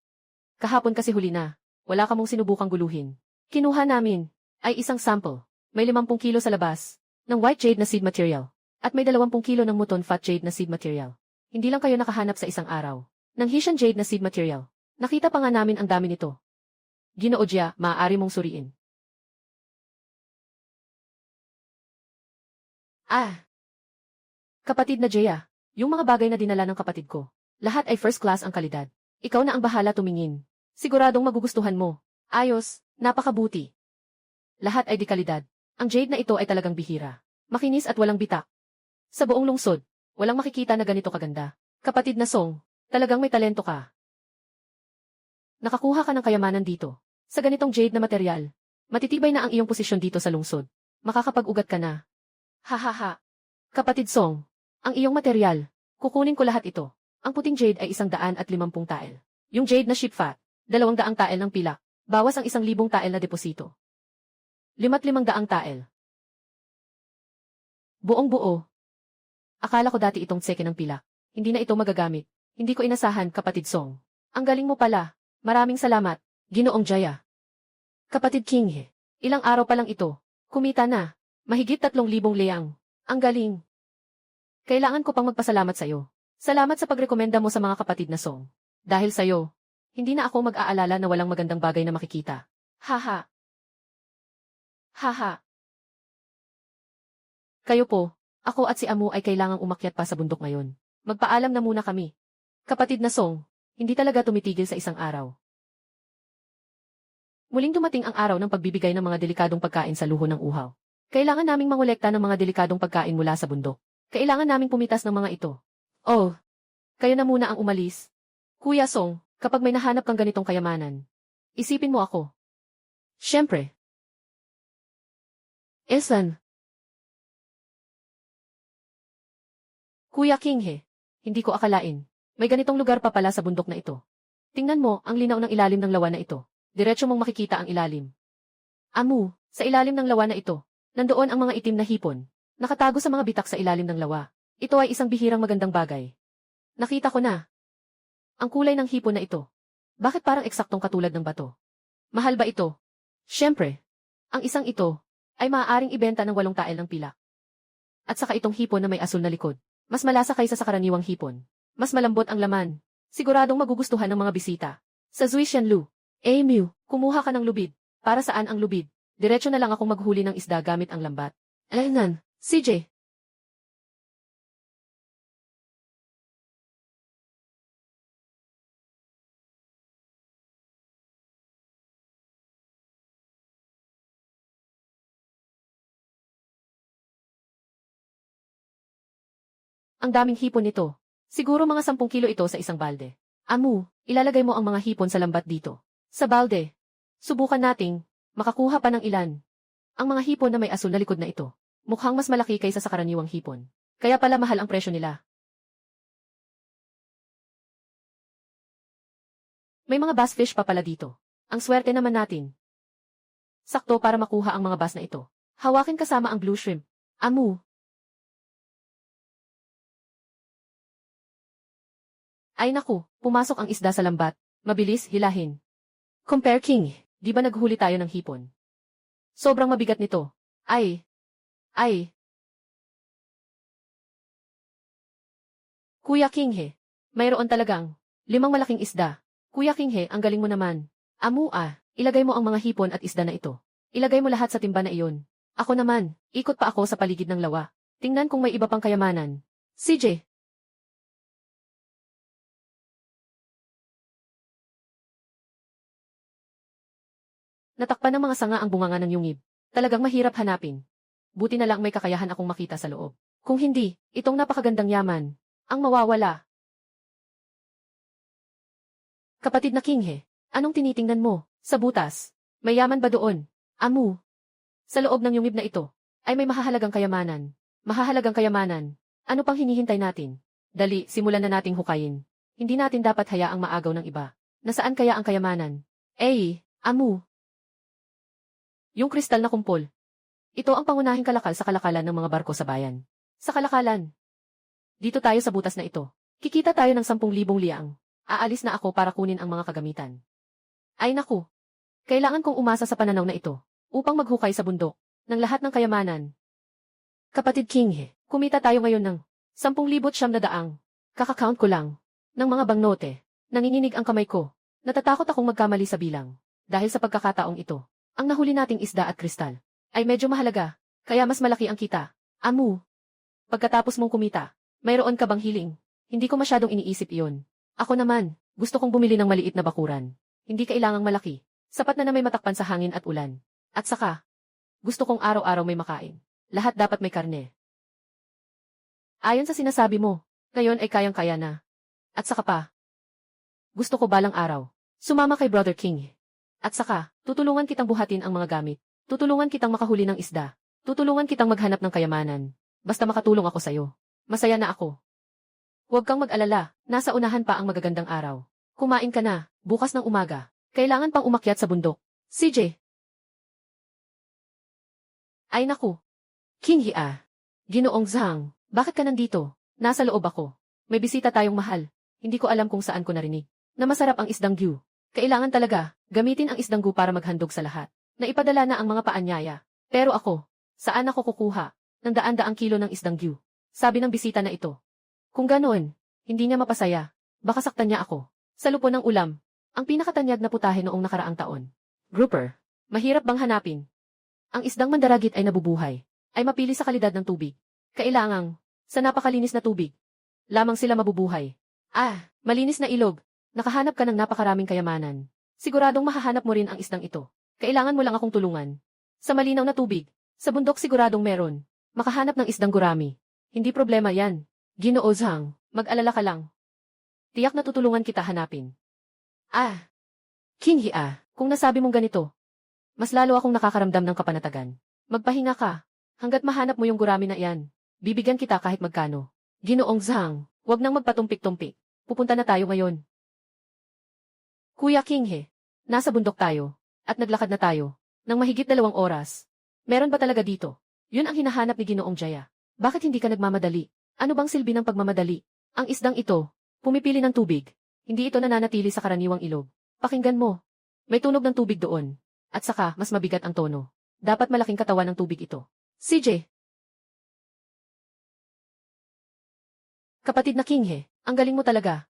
Kahapon kasi huli na, wala ka mong sinubukang guluhin. Kinuha namin ay isang sample. May 50 kilo sa labas ng white jade na seed material at may 20 kilo ng muton fat jade na seed material. Hindi lang kayo nakahanap sa isang araw ng Hisian jade na seed material. Nakita pa nga namin ang dami nito. Ginoo Jia, maaari mong suriin. Kapatid na Jia, yung mga bagay na dinala ng kapatid ko, lahat ay first class ang kalidad. Ikaw na ang bahala tumingin. Siguradong magugustuhan mo. Ayos, napakabuti. Lahat ay di kalidad. Ang jade na ito ay talagang bihira. Makinis at walang bitak. Sa buong lungsod, walang makikita na ganito kaganda. Kapatid na Song, talagang may talento ka. Nakakuha ka ng kayamanan dito. Sa ganitong jade na material, matitibay na ang iyong posisyon dito sa lungsod. Makakapag-ugat ka na. Hahaha. Kapatid Song, ang iyong material, kukunin ko lahat ito. Ang puting jade ay 150 tael. Yung jade na sheep fat, 200 tael ng pilak. Bawas ang 1,000 tael na deposito. 500 tael. Buong buo. Akala ko dati itong tseke ng pilak. Hindi na ito magagamit. Hindi ko inasahan, kapatid Song. Ang galing mo pala. Maraming salamat, Ginoong Jaya. Kapatid King, ilang araw pa lang ito. Kumita na. Mahigit 3,000 leyang. Ang galing. Kailangan ko pang magpasalamat sa'yo. Salamat sa pagrekomenda mo sa mga kapatid na Song. Dahil sa'yo, hindi na ako mag-aalala na walang magandang bagay na makikita. Haha. Haha. Kayo po, ako at si Amu ay kailangang umakyat pa sa bundok ngayon. Magpaalam na muna kami. Kapatid na Song, hindi talaga tumitigil sa isang araw. Muling dumating ang araw ng pagbibigay ng mga delikadong pagkain sa luho ng uhaw. Kailangan naming mangolekta ng mga delikadong pagkain mula sa bundok. Kailangan naming pumitas ng mga ito. Oh, Kayo na muna ang umalis. Kuya Song, kapag may nahanap kang ganitong kayamanan, isipin mo ako. Siyempre. Esan. Kuya Kinghe, hindi ko akalain. May ganitong lugar pa pala sa bundok na ito. Tingnan mo, ang linaw ng ilalim ng lawa na ito. Diretso mong makikita ang ilalim. Amu, sa ilalim ng lawa na ito, nandoon ang mga itim na hipon. Nakatago sa mga bitak sa ilalim ng lawa. Ito ay isang bihirang magandang bagay. Nakita ko na. Ang kulay ng hipon na ito. Bakit parang eksaktong katulad ng bato? Mahal ba ito? Siyempre. Ang isang ito ay maaaring ibenta ng 8 tael ng pilak. At saka itong hipon na may asul na likod. Mas malasa kaysa sa karaniwang hipon. Mas malambot ang laman. Siguradong magugustuhan ng mga bisita. Sa Zui Shenlu. Mew, kumuha ka ng lubid. Para saan ang lubid? Diretso na lang akong maghuli ng isda gamit ang lambat. Alaynan, CJ. Ang daming hipon nito. Siguro mga 10 kilo ito sa isang balde. Amu, ilalagay mo ang mga hipon sa lambat dito. Sa balde. Subukan nating makakuha pa ng ilan. Ang mga hipon na may asul na likod na ito. Mukhang mas malaki kaysa sa karaniwang hipon. Kaya pala mahal ang presyo nila. May mga bass fish pa pala dito. Ang swerte naman natin. Sakto para makuha ang mga bass na ito. Hawakin kasama ang blue shrimp. Amu. Ay naku, pumasok ang isda sa lambat. Mabilis, hilahin. Compare King, di ba naghuli tayo ng hipon? Sobrang mabigat nito. Ay. Kuya Kinghe, mayroon talagang 5 malaking isda. Kuya Kinghe, ang galing mo naman. Amu ilagay mo ang mga hipon at isda na ito. Ilagay mo lahat sa timba na iyon. Ako naman, ikot pa ako sa paligid ng lawa. Tingnan kung may iba pang kayamanan. CJ. Natakpan ng mga sanga ang bunganga ng yungib. Talagang mahirap hanapin. Buti na lang may kakayahan akong makita sa loob. Kung hindi, itong napakagandang yaman, ang mawawala. Kapatid na Kinghe, anong tinitingnan mo? Sa butas. May yaman ba doon? Amu. Sa loob ng yungib na ito, ay may mahahalagang kayamanan. Mahahalagang kayamanan. Ano pang hinihintay natin? Dali, simulan na nating hukayin. Hindi natin dapat hayaang maagaw ng iba. Nasaan kaya ang kayamanan? Amu. Yung kristal na kumpol. Ito ang pangunahing kalakal sa kalakalan ng mga barko sa bayan. Sa kalakalan. Dito tayo sa butas na ito. Kikita tayo ng 10,000 liang. Aalis na ako para kunin ang mga kagamitan. Ay naku. Kailangan kong umasa sa pananaw na ito upang maghukay sa bundok ng lahat ng kayamanan. Kapatid Kinghe, kumita tayo ngayon ng 10,900. Kaka-count ko lang ng mga bangnote. Nanginginig ang kamay ko. Natatakot akong magkamali sa bilang. Dahil sa pagkakataong ito. Ang nahuli nating isda at kristal ay medyo mahalaga, kaya mas malaki ang kita. Amu. Pagkatapos mong kumita, mayroon ka bang hiling? Hindi ko masyadong iniisip iyon. Ako naman, gusto kong bumili ng maliit na bakuran. Hindi kailangang malaki. Sapat na may matakpan sa hangin at ulan. At saka, gusto kong araw-araw may makain. Lahat dapat may karne. Ayon sa sinasabi mo, ngayon ay kayang-kaya na. At saka pa, gusto ko balang araw sumama kay Brother King. At saka, tutulungan kitang buhatin ang mga gamit. Tutulungan kitang makahuli ng isda. Tutulungan kitang maghanap ng kayamanan. Basta makatulong ako sa'yo. Masaya na ako. Huwag kang mag-alala, nasa unahan pa ang magagandang araw. Kumain ka na, bukas ng umaga. Kailangan pang umakyat sa bundok. CJ. Ay naku. King Hia. Ginoong Zhang, bakit ka nandito? Nasa loob ako. May bisita tayong mahal. Hindi ko alam kung saan ko narinig. Na masarap ang isdang gyu. Kailangan talaga, gamitin ang isdang gu para maghandog sa lahat. Naipadala na ang mga paanyaya. Pero ako, saan ako kukuha ng daan-daang kilo ng isdang gyu? Sabi ng bisita na ito. Kung ganoon, hindi niya mapasaya. Baka saktan niya ako. Sa lupo ng ulam, ang pinakatanyag na putahe noong nakaraang taon. Grouper, mahirap bang hanapin? Ang isdang mandaragit ay nabubuhay. Ay mapili sa kalidad ng tubig. Kailangang, sa napakalinis na tubig, lamang sila mabubuhay. Malinis na ilog. Nakahanap ka ng napakaraming kayamanan. Siguradong mahahanap mo rin ang isdang ito. Kailangan mo lang akong tulungan. Sa malinaw na tubig, sa bundok siguradong meron. Makahanap ng isdang gurami. Hindi problema yan. Ginoo Zhang, mag-alala ka lang. Tiyak na tutulungan kita hanapin. Ah, King Hia, kung nasabi mong ganito, mas lalo akong nakakaramdam ng kapanatagan. Magpahinga ka. Hanggat mahanap mo yung gurami na iyan, bibigyan kita kahit magkano. Ginoong Zhang, wag nang magpatumpik-tumpik. Pupunta na tayo ngayon. Kuya King He, nasa bundok tayo, at naglakad na tayo, ng mahigit 2 oras. Meron ba talaga dito? Yun ang hinahanap ni Ginoong Jaya. Bakit hindi ka nagmamadali? Ano bang silbi ng pagmamadali? Ang isdang ito, pumipili ng tubig. Hindi ito nananatili sa karaniwang ilog. Pakinggan mo. May tunog ng tubig doon. At saka, mas mabigat ang tono. Dapat malaking katawan ng tubig ito. CJ. Kapatid na King He, ang galing mo talaga.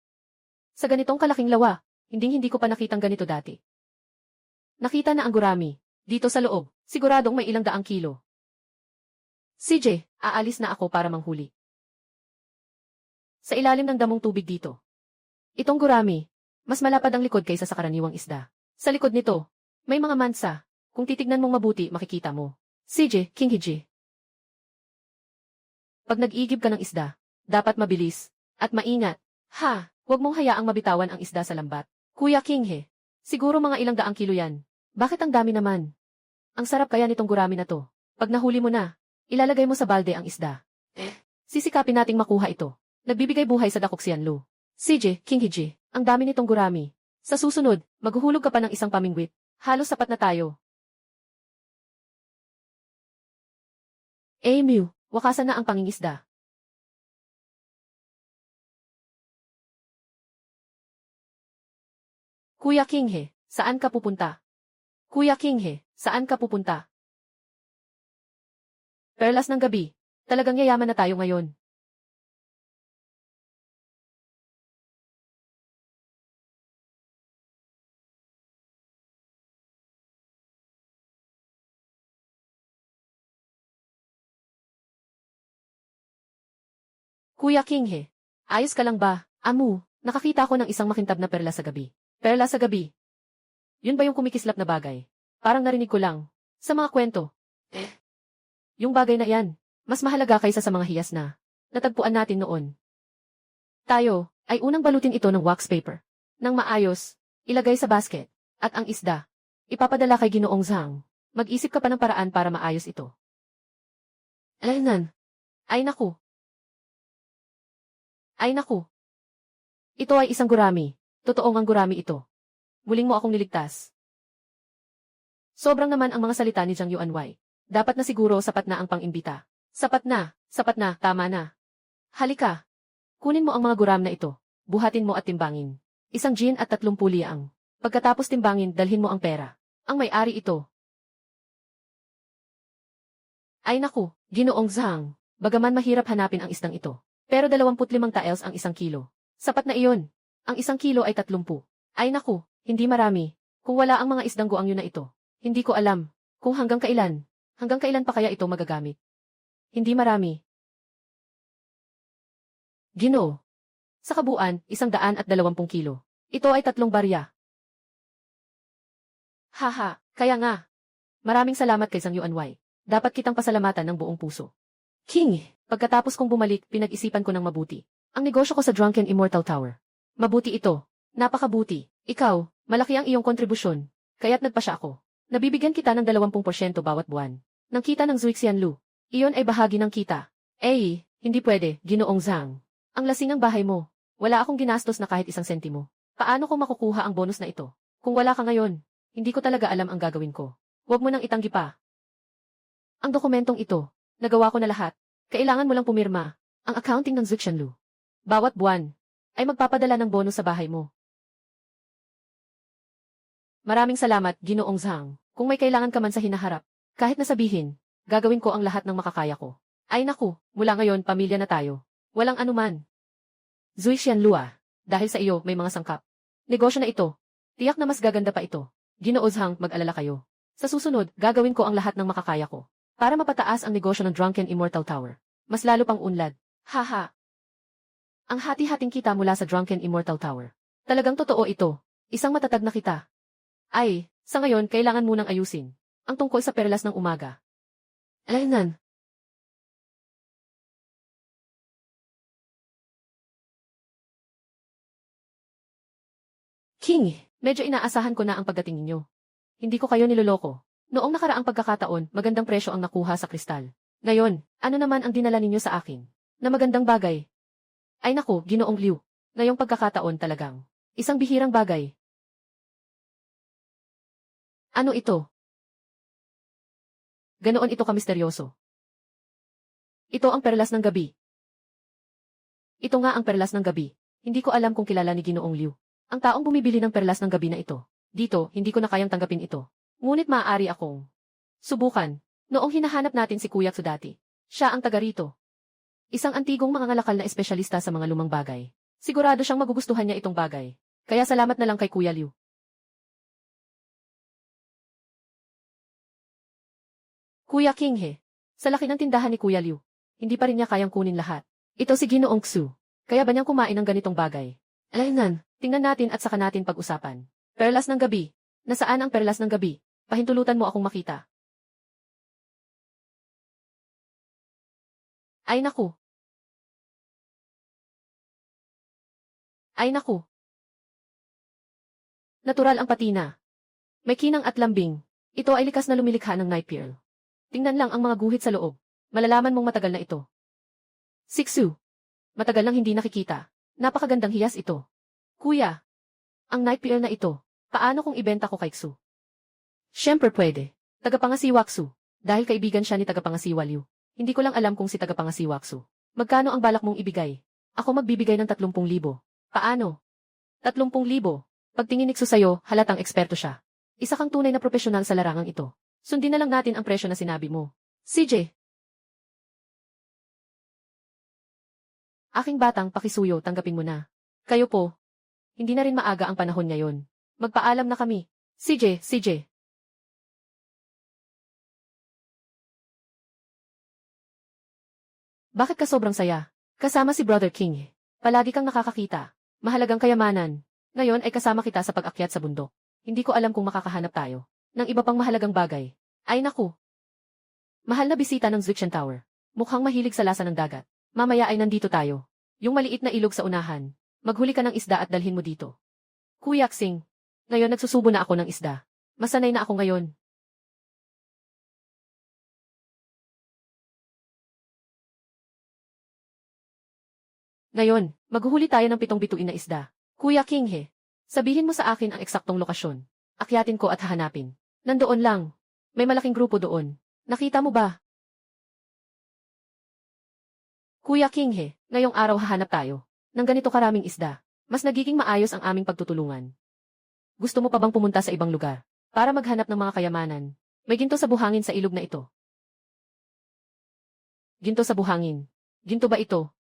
Sa ganitong kalaking lawa, hindi ko pa nakitang ganito dati. Nakita na ang gurami. Dito sa loob, siguradong may ilang daang kilo. CJ, aalis na ako para manghuli. Sa ilalim ng damong tubig dito. Itong gurami, mas malapad ang likod kaysa sa karaniwang isda. Sa likod nito, may mga mansa. Kung titignan mong mabuti, makikita mo. CJ, King Hiji. Pag nag-igib ka ng isda, dapat mabilis at maingat. Ha, huwag mong hayaang mabitawan ang isda sa lambat. Kuya King He, siguro mga ilang daang kilo yan. Bakit ang dami naman? Ang sarap kaya nitong gurami na to. Pag nahuli mo na, ilalagay mo sa balde ang isda. Sisikapin nating makuha ito. Nagbibigay buhay sa dakok si Yanlu. CJ, King Hiji, ang dami nitong gurami. Sa susunod, maghuhulog ka pa ng isang pamingwit. Halos sapat na tayo. Mew, wakasan na ang pangingisda. Kuya King He, saan ka pupunta? Kuya King He, saan ka pupunta? Perlas ng gabi, talagang yayaman na tayo ngayon. Kuya King He, ayos ka lang ba? Amu, nakakita ko ng isang makintab na perla sa gabi. Perla sa gabi. Yun ba yung kumikislap na bagay? Parang narinig ko lang. Sa mga kwento. Yung bagay na yan, mas mahalaga kaysa sa mga hiyas na natagpuan natin noon. Tayo, ay unang balutin ito ng wax paper. Nang maayos, ilagay sa basket. At ang isda, ipapadala kay Ginoong Zhang. Mag-isip ka pa ng paraan para maayos ito. Alanan. Ay naku. Ay naku. Ito ay isang gurami. Totoong ang gurami ito. Muling mo akong niligtas. Sobrang naman ang mga salita ni Jiang Yuanwei. Dapat na siguro sapat na ang pang-imbita. Sapat na, tama na. Halika. Kunin mo ang mga guram na ito. Buhatin mo at timbangin. Isang gin at 30 liang. Pagkatapos timbangin, dalhin mo ang pera. Ang may-ari ito. Ay naku, Ginoong Zhang. Bagaman mahirap hanapin ang isdang ito. Pero 25 taels ang 1 kilo. Sapat na iyon. Ang 1 kilo ay 30. Ay naku, hindi marami. Kung wala ang mga isdang goang yun na ito. Hindi ko alam kung hanggang kailan pa kaya ito magagamit. Hindi marami. Ginoo. Sa kabuuan, 120 kilo. Ito ay 3 barya. Haha, kaya nga. Maraming salamat kay Sang Yuanwei. Dapat kitang pasalamatan ng buong puso. King, pagkatapos kong bumalik, pinag-isipan ko ng mabuti. Ang negosyo ko sa Drunken Immortal Tower. Mabuti ito. Napakabuti. Ikaw, malaki ang iyong kontribusyon. Kaya't nagpasya ako. Nabibigyan kita ng 20% bawat buwan. Ng kita ng Zuixianlu. Iyon ay bahagi ng kita. Hindi pwede, Ginoong Zhang. Ang lasing ang bahay mo. Wala akong ginastos na kahit 1 sentimo. Paano ko makukuha ang bonus na ito? Kung wala ka ngayon, hindi ko talaga alam ang gagawin ko. Huwag mo nang itanggi pa. Ang dokumentong ito, nagawa ko na lahat. Kailangan mo lang pumirma. Ang accounting ng Zuixianlu. Bawat buwan, ay magpapadala ng bonus sa bahay mo. Maraming salamat, Ginoong Zhang. Kung may kailangan ka man sa hinaharap, kahit na sabihin, gagawin ko ang lahat ng makakaya ko. Ay naku, mula ngayon pamilya na tayo. Walang anuman. Zuixianlu dahil sa iyo may mga sangkap. Negosyo na ito. Tiyak na mas gaganda pa ito. Ginoo Zhang, mag-alala kayo. Sa susunod, gagawin ko ang lahat ng makakaya ko. Para mapataas ang negosyo ng Drunken Immortal Tower. Mas lalo pang unlad. Haha. Ang hati-hating kita mula sa Drunken Immortal Tower. Talagang totoo ito. Isang matatag na kita. Ay, sa ngayon kailangan munang ayusin. Ang tungkol sa perlas ng umaga. Alanan. King, medyo inaasahan ko na ang pagdating ninyo. Hindi ko kayo niloloko. Noong nakaraang pagkakataon, magandang presyo ang nakuha sa kristal. Ngayon, ano naman ang dinala ninyo sa akin? Na magandang bagay. Ay naku, Ginoong Liu. Ngayong pagkakataon talagang. Isang bihirang bagay. Ano ito? Ganoon ito kamisteryoso. Ito ang perlas ng gabi. Ito nga ang perlas ng gabi. Hindi ko alam kung kilala ni Ginoong Liu. Ang taong bumibili ng perlas ng gabi na ito. Dito, hindi ko na kayang tanggapin ito. Ngunit maaari akong subukan. Noong hinahanap natin si Kuya Tsu dati, siya ang taga rito. Isang antigong mangangalakal na espesyalista sa mga lumang bagay. Sigurado siyang magugustuhan niya itong bagay. Kaya salamat na lang kay Kuya Liu. Kuya Kinghe, sa laki ng tindahan ni Kuya Liu, hindi pa rin niya kayang kunin lahat. Ito si Ginoong Xu. Kaya ba niyang kumain ng ganitong bagay? Alaynan, tingnan natin at saka natin pag-usapan. Perlas ng gabi. Nasaan ang perlas ng gabi? Pahintulutan mo akong makita. Ay naku. Ay naku. Natural ang patina. May kinang at lambing. Ito ay likas na lumilikha ng night pearl. Tingnan lang ang mga guhit sa loob. Malalaman mong matagal na ito. Siksu. Matagal nang hindi nakikita. Napakagandang hiyas ito. Kuya. Ang night pearl na ito. Paano kung ibenta ko kay Xu? Siyempre pwede. Tagapangasiwa Xu. Dahil kaibigan siya ni Tagapangasiwa Liu. Hindi ko lang alam kung si Tagapangasiwa Xu. Magkano ang balak mong ibigay? Ako magbibigay ng 30,000. Paano? 30,000. Pagtingin ni Xu sa'yo, halatang eksperto siya. Isa kang tunay na profesional sa larangang ito. Sundin na lang natin ang presyo na sinabi mo. CJ. Aking batang pakisuyo, tanggapin mo na. Kayo po. Hindi na rin maaga ang panahon ngayon. Magpaalam na kami. CJ. Bakit ka sobrang saya? Kasama si Brother King. Palagi kang nakakakita. Mahalagang kayamanan. Ngayon ay kasama kita sa pag-akyat sa bundok. Hindi ko alam kung makakahanap tayo ng iba pang mahalagang bagay. Ay naku. Mahal na bisita ng Zwixian Tower. Mukhang mahilig sa lasa ng dagat. Mamaya ay nandito tayo. Yung maliit na ilog sa unahan. Maghuli ka ng isda at dalhin mo dito. Kuya Xing. Ngayon nagsusubo na ako ng isda. Masanay na ako ngayon. Ngayon, maghuhuli tayo ng 7 bituin na isda. Kuya Kinghe, sabihin mo sa akin ang eksaktong lokasyon. Akyatin ko at hahanapin. Nandoon lang. May malaking grupo doon. Nakita mo ba? Kuya Kinghe, ngayong araw hahanap tayo ng ganito karaming isda. Mas nagiging maayos ang aming pagtutulungan. Gusto mo pa bang pumunta sa ibang lugar para maghanap ng mga kayamanan? May ginto sa buhangin sa ilog na ito. Ginto sa buhangin. Ginto ba ito?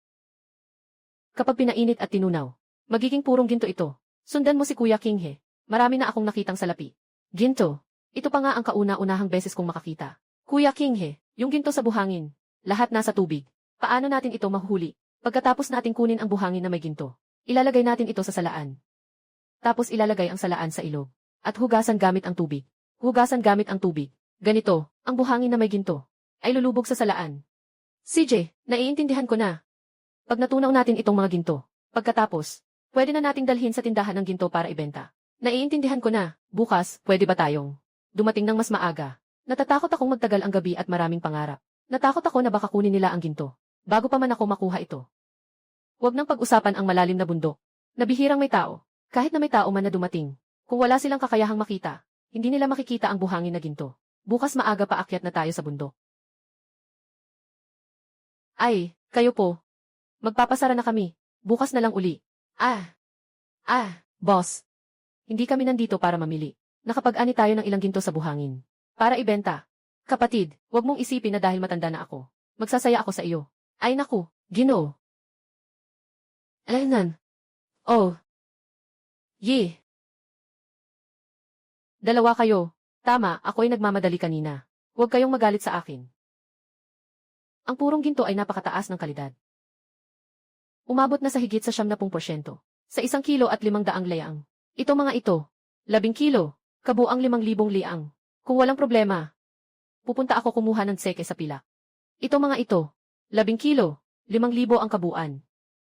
Kapag pinainit at tinunaw, magiging purong ginto ito. Sundan mo si Kuya Kinghe. Marami na akong nakitang salapi. Ginto. Ito pa nga ang kauna-unahang beses kong makakita. Kuya Kinghe, yung ginto sa buhangin. Lahat nasa tubig. Paano natin ito mahuhuli? Pagkatapos nating kunin ang buhangin na may ginto, ilalagay natin ito sa salaan. Tapos ilalagay ang salaan sa ilog. At hugasan gamit ang tubig. Hugasan gamit ang tubig. Ganito, ang buhangin na may ginto ay lulubog sa salaan. CJ, naiintindihan ko na. Pag natunaw natin itong mga ginto, pagkatapos, pwede na nating dalhin sa tindahan ng ginto para ibenta. Naiintindihan ko na. Bukas, pwede ba tayong dumating ng mas maaga? Natatakot akong magtagal ang gabi at maraming pangarap. Natakot ako na baka kunin nila ang ginto bago pa man ako makuha ito. Huwag nang pag-usapan ang malalim na bundok. Nabihirang may tao. Kahit na may tao man na dumating. Kung wala silang kakayahang makita, hindi nila makikita ang buhangin na ginto. Bukas maaga pa akyat na tayo sa bundok. Ay, kayo po. Magpapasara na kami. Bukas na lang uli. Boss. Hindi kami nandito para mamili. Nakapag-ani tayo ng ilang ginto sa buhangin. Para ibenta. Kapatid, huwag mong isipin na dahil matanda na ako, magsasaya ako sa iyo. Ay naku, Ginoo. Alaynan. Oh. Ye. Dalawa kayo. Tama, ako'y nagmamadali kanina. Huwag kayong magalit sa akin. Ang purong ginto ay napakataas ng kalidad. Umabot na sa higit sa 70% sa 1 kilo at 500 liang. Ito mga ito, 10 kilo, kabuang 5,000 liang. Kung walang problema, pupunta ako kumuha ng seke sa pila. Ito mga ito, 10 kilo, 5,000 ang kabuuan.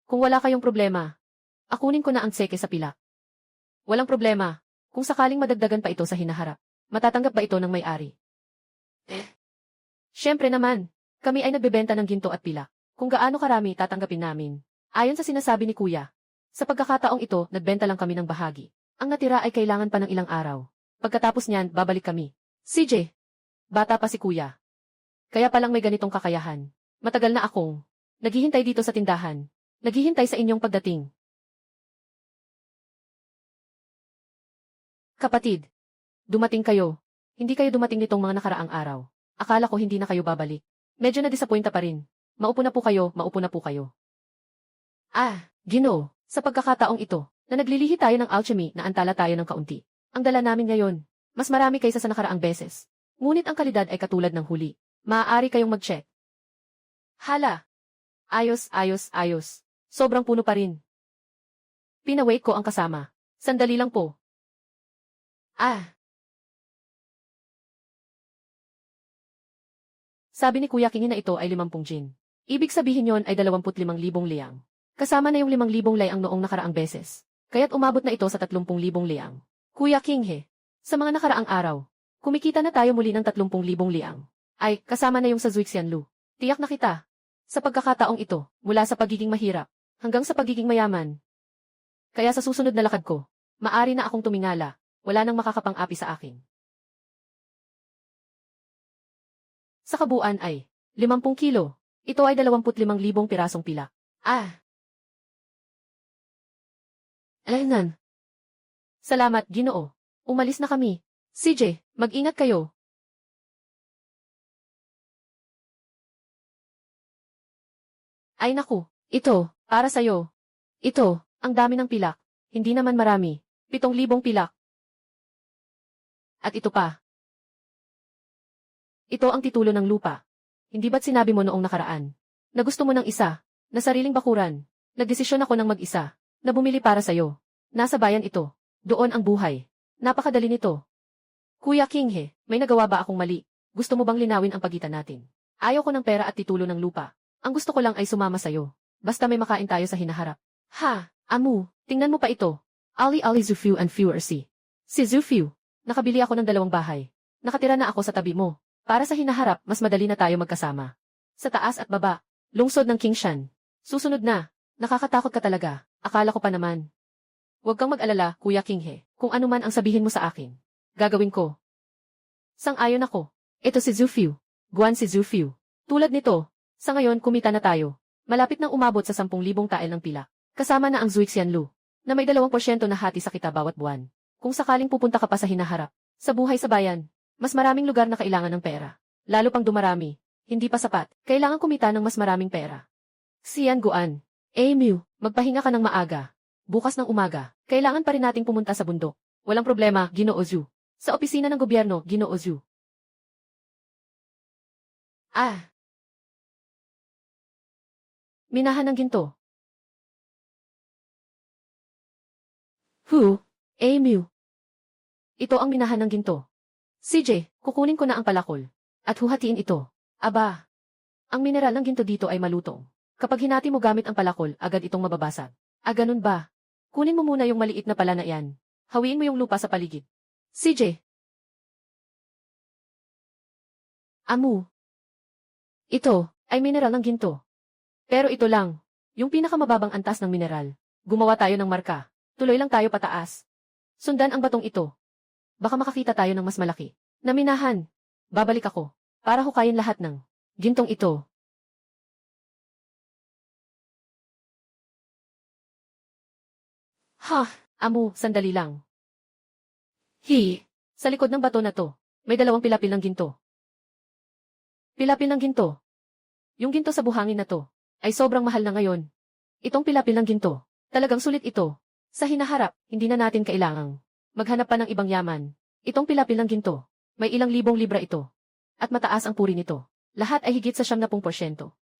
Kung wala kayong problema, akunin ko na ang seke sa pila. Walang problema. Kung sakaling madagdagan pa ito sa hinaharap, matatanggap ba ito ng may-ari? Siyempre naman. Kami ay nagbebenta ng ginto at pilak. Kung gaano karami tatanggapin namin. Ayon sa sinasabi ni Kuya. Sa pagkakataong ito, nagbenta lang kami ng bahagi. Ang natira ay kailangan pa ng ilang araw. Pagkatapos niyan, babalik kami. CJ. Bata pa si Kuya. Kaya palang may ganitong kakayahan. Matagal na akong naghihintay dito sa tindahan. Naghihintay sa inyong pagdating. Kapatid. Dumating kayo. Hindi kayo dumating nitong mga nakaraang araw. Akala ko hindi na kayo babalik. Medyo na-disappointa pa rin. Maupo na po kayo, maupo na po kayo. Ginoo, sa pagkakataong ito, na naglilihi tayo ng alchemy na antala tayo ng kaunti. Ang dala namin ngayon, mas marami kaysa sa nakaraang beses. Ngunit ang kalidad ay katulad ng huli. Maaari kayong mag-check. Hala! Ayos. Sobrang puno pa rin. Pinawait ko ang kasama. Sandali lang po. Sabi ni Kuya King na ito ay 50 gin. Ibig sabihin yon ay 25,000 liang. Kasama na yung 5,000 liang noong nakaraang beses. Kaya't umabot na ito sa 30,000 liang. Kuya King sa mga nakaraang araw, kumikita na tayo muli ng 30,000 liang. Ay, kasama na yung sa Zuixianlu. Tiyak na kita. Sa pagkakataong ito, mula sa pagiging mahirap, hanggang sa pagiging mayaman. Kaya sa susunod na lakad ko, maari na akong tumingala, wala nang makakapang-api sa akin. Sa kabuuan ay 50 kilo. Ito ay 25,000 pirasong pilak. Alaynan. Salamat, Ginoo. Umalis na kami. CJ, mag-ingat kayo. Ay naku, ito, para sa'yo. Ito, ang dami ng pilak. Hindi naman marami. 7,000 pilak. At ito pa. Ito ang titulo ng lupa. Hindi ba't sinabi mo noong nakaraan na gusto mo ng isa, na sariling bakuran? Nagdesisyon ako ng mag-isa, na bumili para sa'yo. Nasa bayan ito. Doon ang buhay. Napakadali nito. Kuya King may nagawa ba akong mali? Gusto mo bang linawin ang pagitan natin? Ayaw ko ng pera at titulo ng lupa. Ang gusto ko lang ay sumama sa'yo. Basta may makain tayo sa hinaharap. Amu, tingnan mo pa ito. Ali Zufiu and Few Si Zufiu, nakabili ako ng 2 bahay. Nakatira na ako sa tabi mo. Para sa hinaharap, mas madali na tayo magkasama. Sa taas at baba, lungsod ng Kingshan. Susunod na, nakakatakot ka talaga, akala ko pa naman. Huwag kang mag-alala, Kuya King kung ano man ang sabihin mo sa akin. Gagawin ko. Sang-ayon ako. Ito si Zufiu. Guan si Zufiu. Tulad nito, sa ngayon kumita na tayo. Malapit nang umabot sa 10,000 tael ng pilak. Kasama na ang Zuixianlu, na may 2% na hati sa kita bawat buwan. Kung sakaling pupunta ka pa sa hinaharap, sa buhay sa bayan, mas maraming lugar na kailangan ng pera. Lalo pang dumarami. Hindi pa sapat. Kailangan kumita ng mas maraming pera. Sian Guan. Mew, magpahinga ka ng maaga. Bukas ng umaga, kailangan pa rin nating pumunta sa bundok. Walang problema, Ginoo Zhu. Sa opisina ng gobyerno, Ginoo Zhu. Minahan ng ginto. Mew. Ito ang minahan ng ginto. CJ, kukunin ko na ang palakol. At huhatiin ito. Aba. Ang mineral ng ginto dito ay malutong. Kapag hinati mo gamit ang palakol, agad itong mababasag. Ganun ba? Kunin mo muna yung maliit na pala na yan. Hawiin mo yung lupa sa paligid. CJ. Amu. Ito, ay mineral ng ginto. Pero ito lang, yung pinakamababang antas ng mineral. Gumawa tayo ng marka. Tuloy lang tayo pataas. Sundan ang batong ito. Baka makakita tayo ng mas malaki. Naminahan. Babalik ako. Para hukayin lahat ng gintong ito. Amu, sandali lang. Sa likod ng bato na to, may 2 pilapil ng ginto. Pilapil ng ginto. Yung ginto sa buhangin na to, ay sobrang mahal na ngayon. Itong pilapil ng ginto, talagang sulit ito. Sa hinaharap, hindi na natin kailangang maghanap pa ng ibang yaman. Itong pilapil ng ginto, may ilang libong libra ito. At mataas ang puri nito. Lahat ay higit sa 70%.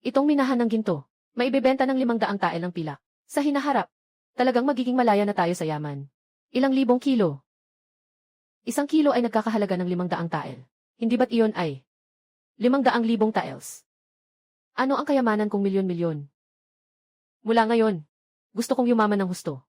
Itong minahan ng ginto, maibebenta ng 500 tael ng pilak. Sa hinaharap, talagang magiging malaya na tayo sa yaman. Ilang libong kilo. 1 kilo ay nagkakahalaga ng 500 tael. Hindi ba't iyon ay 500,000 taels? Ano ang kayamanan kung milyon-milyon? Mula ngayon, gusto kong yumaman ng husto.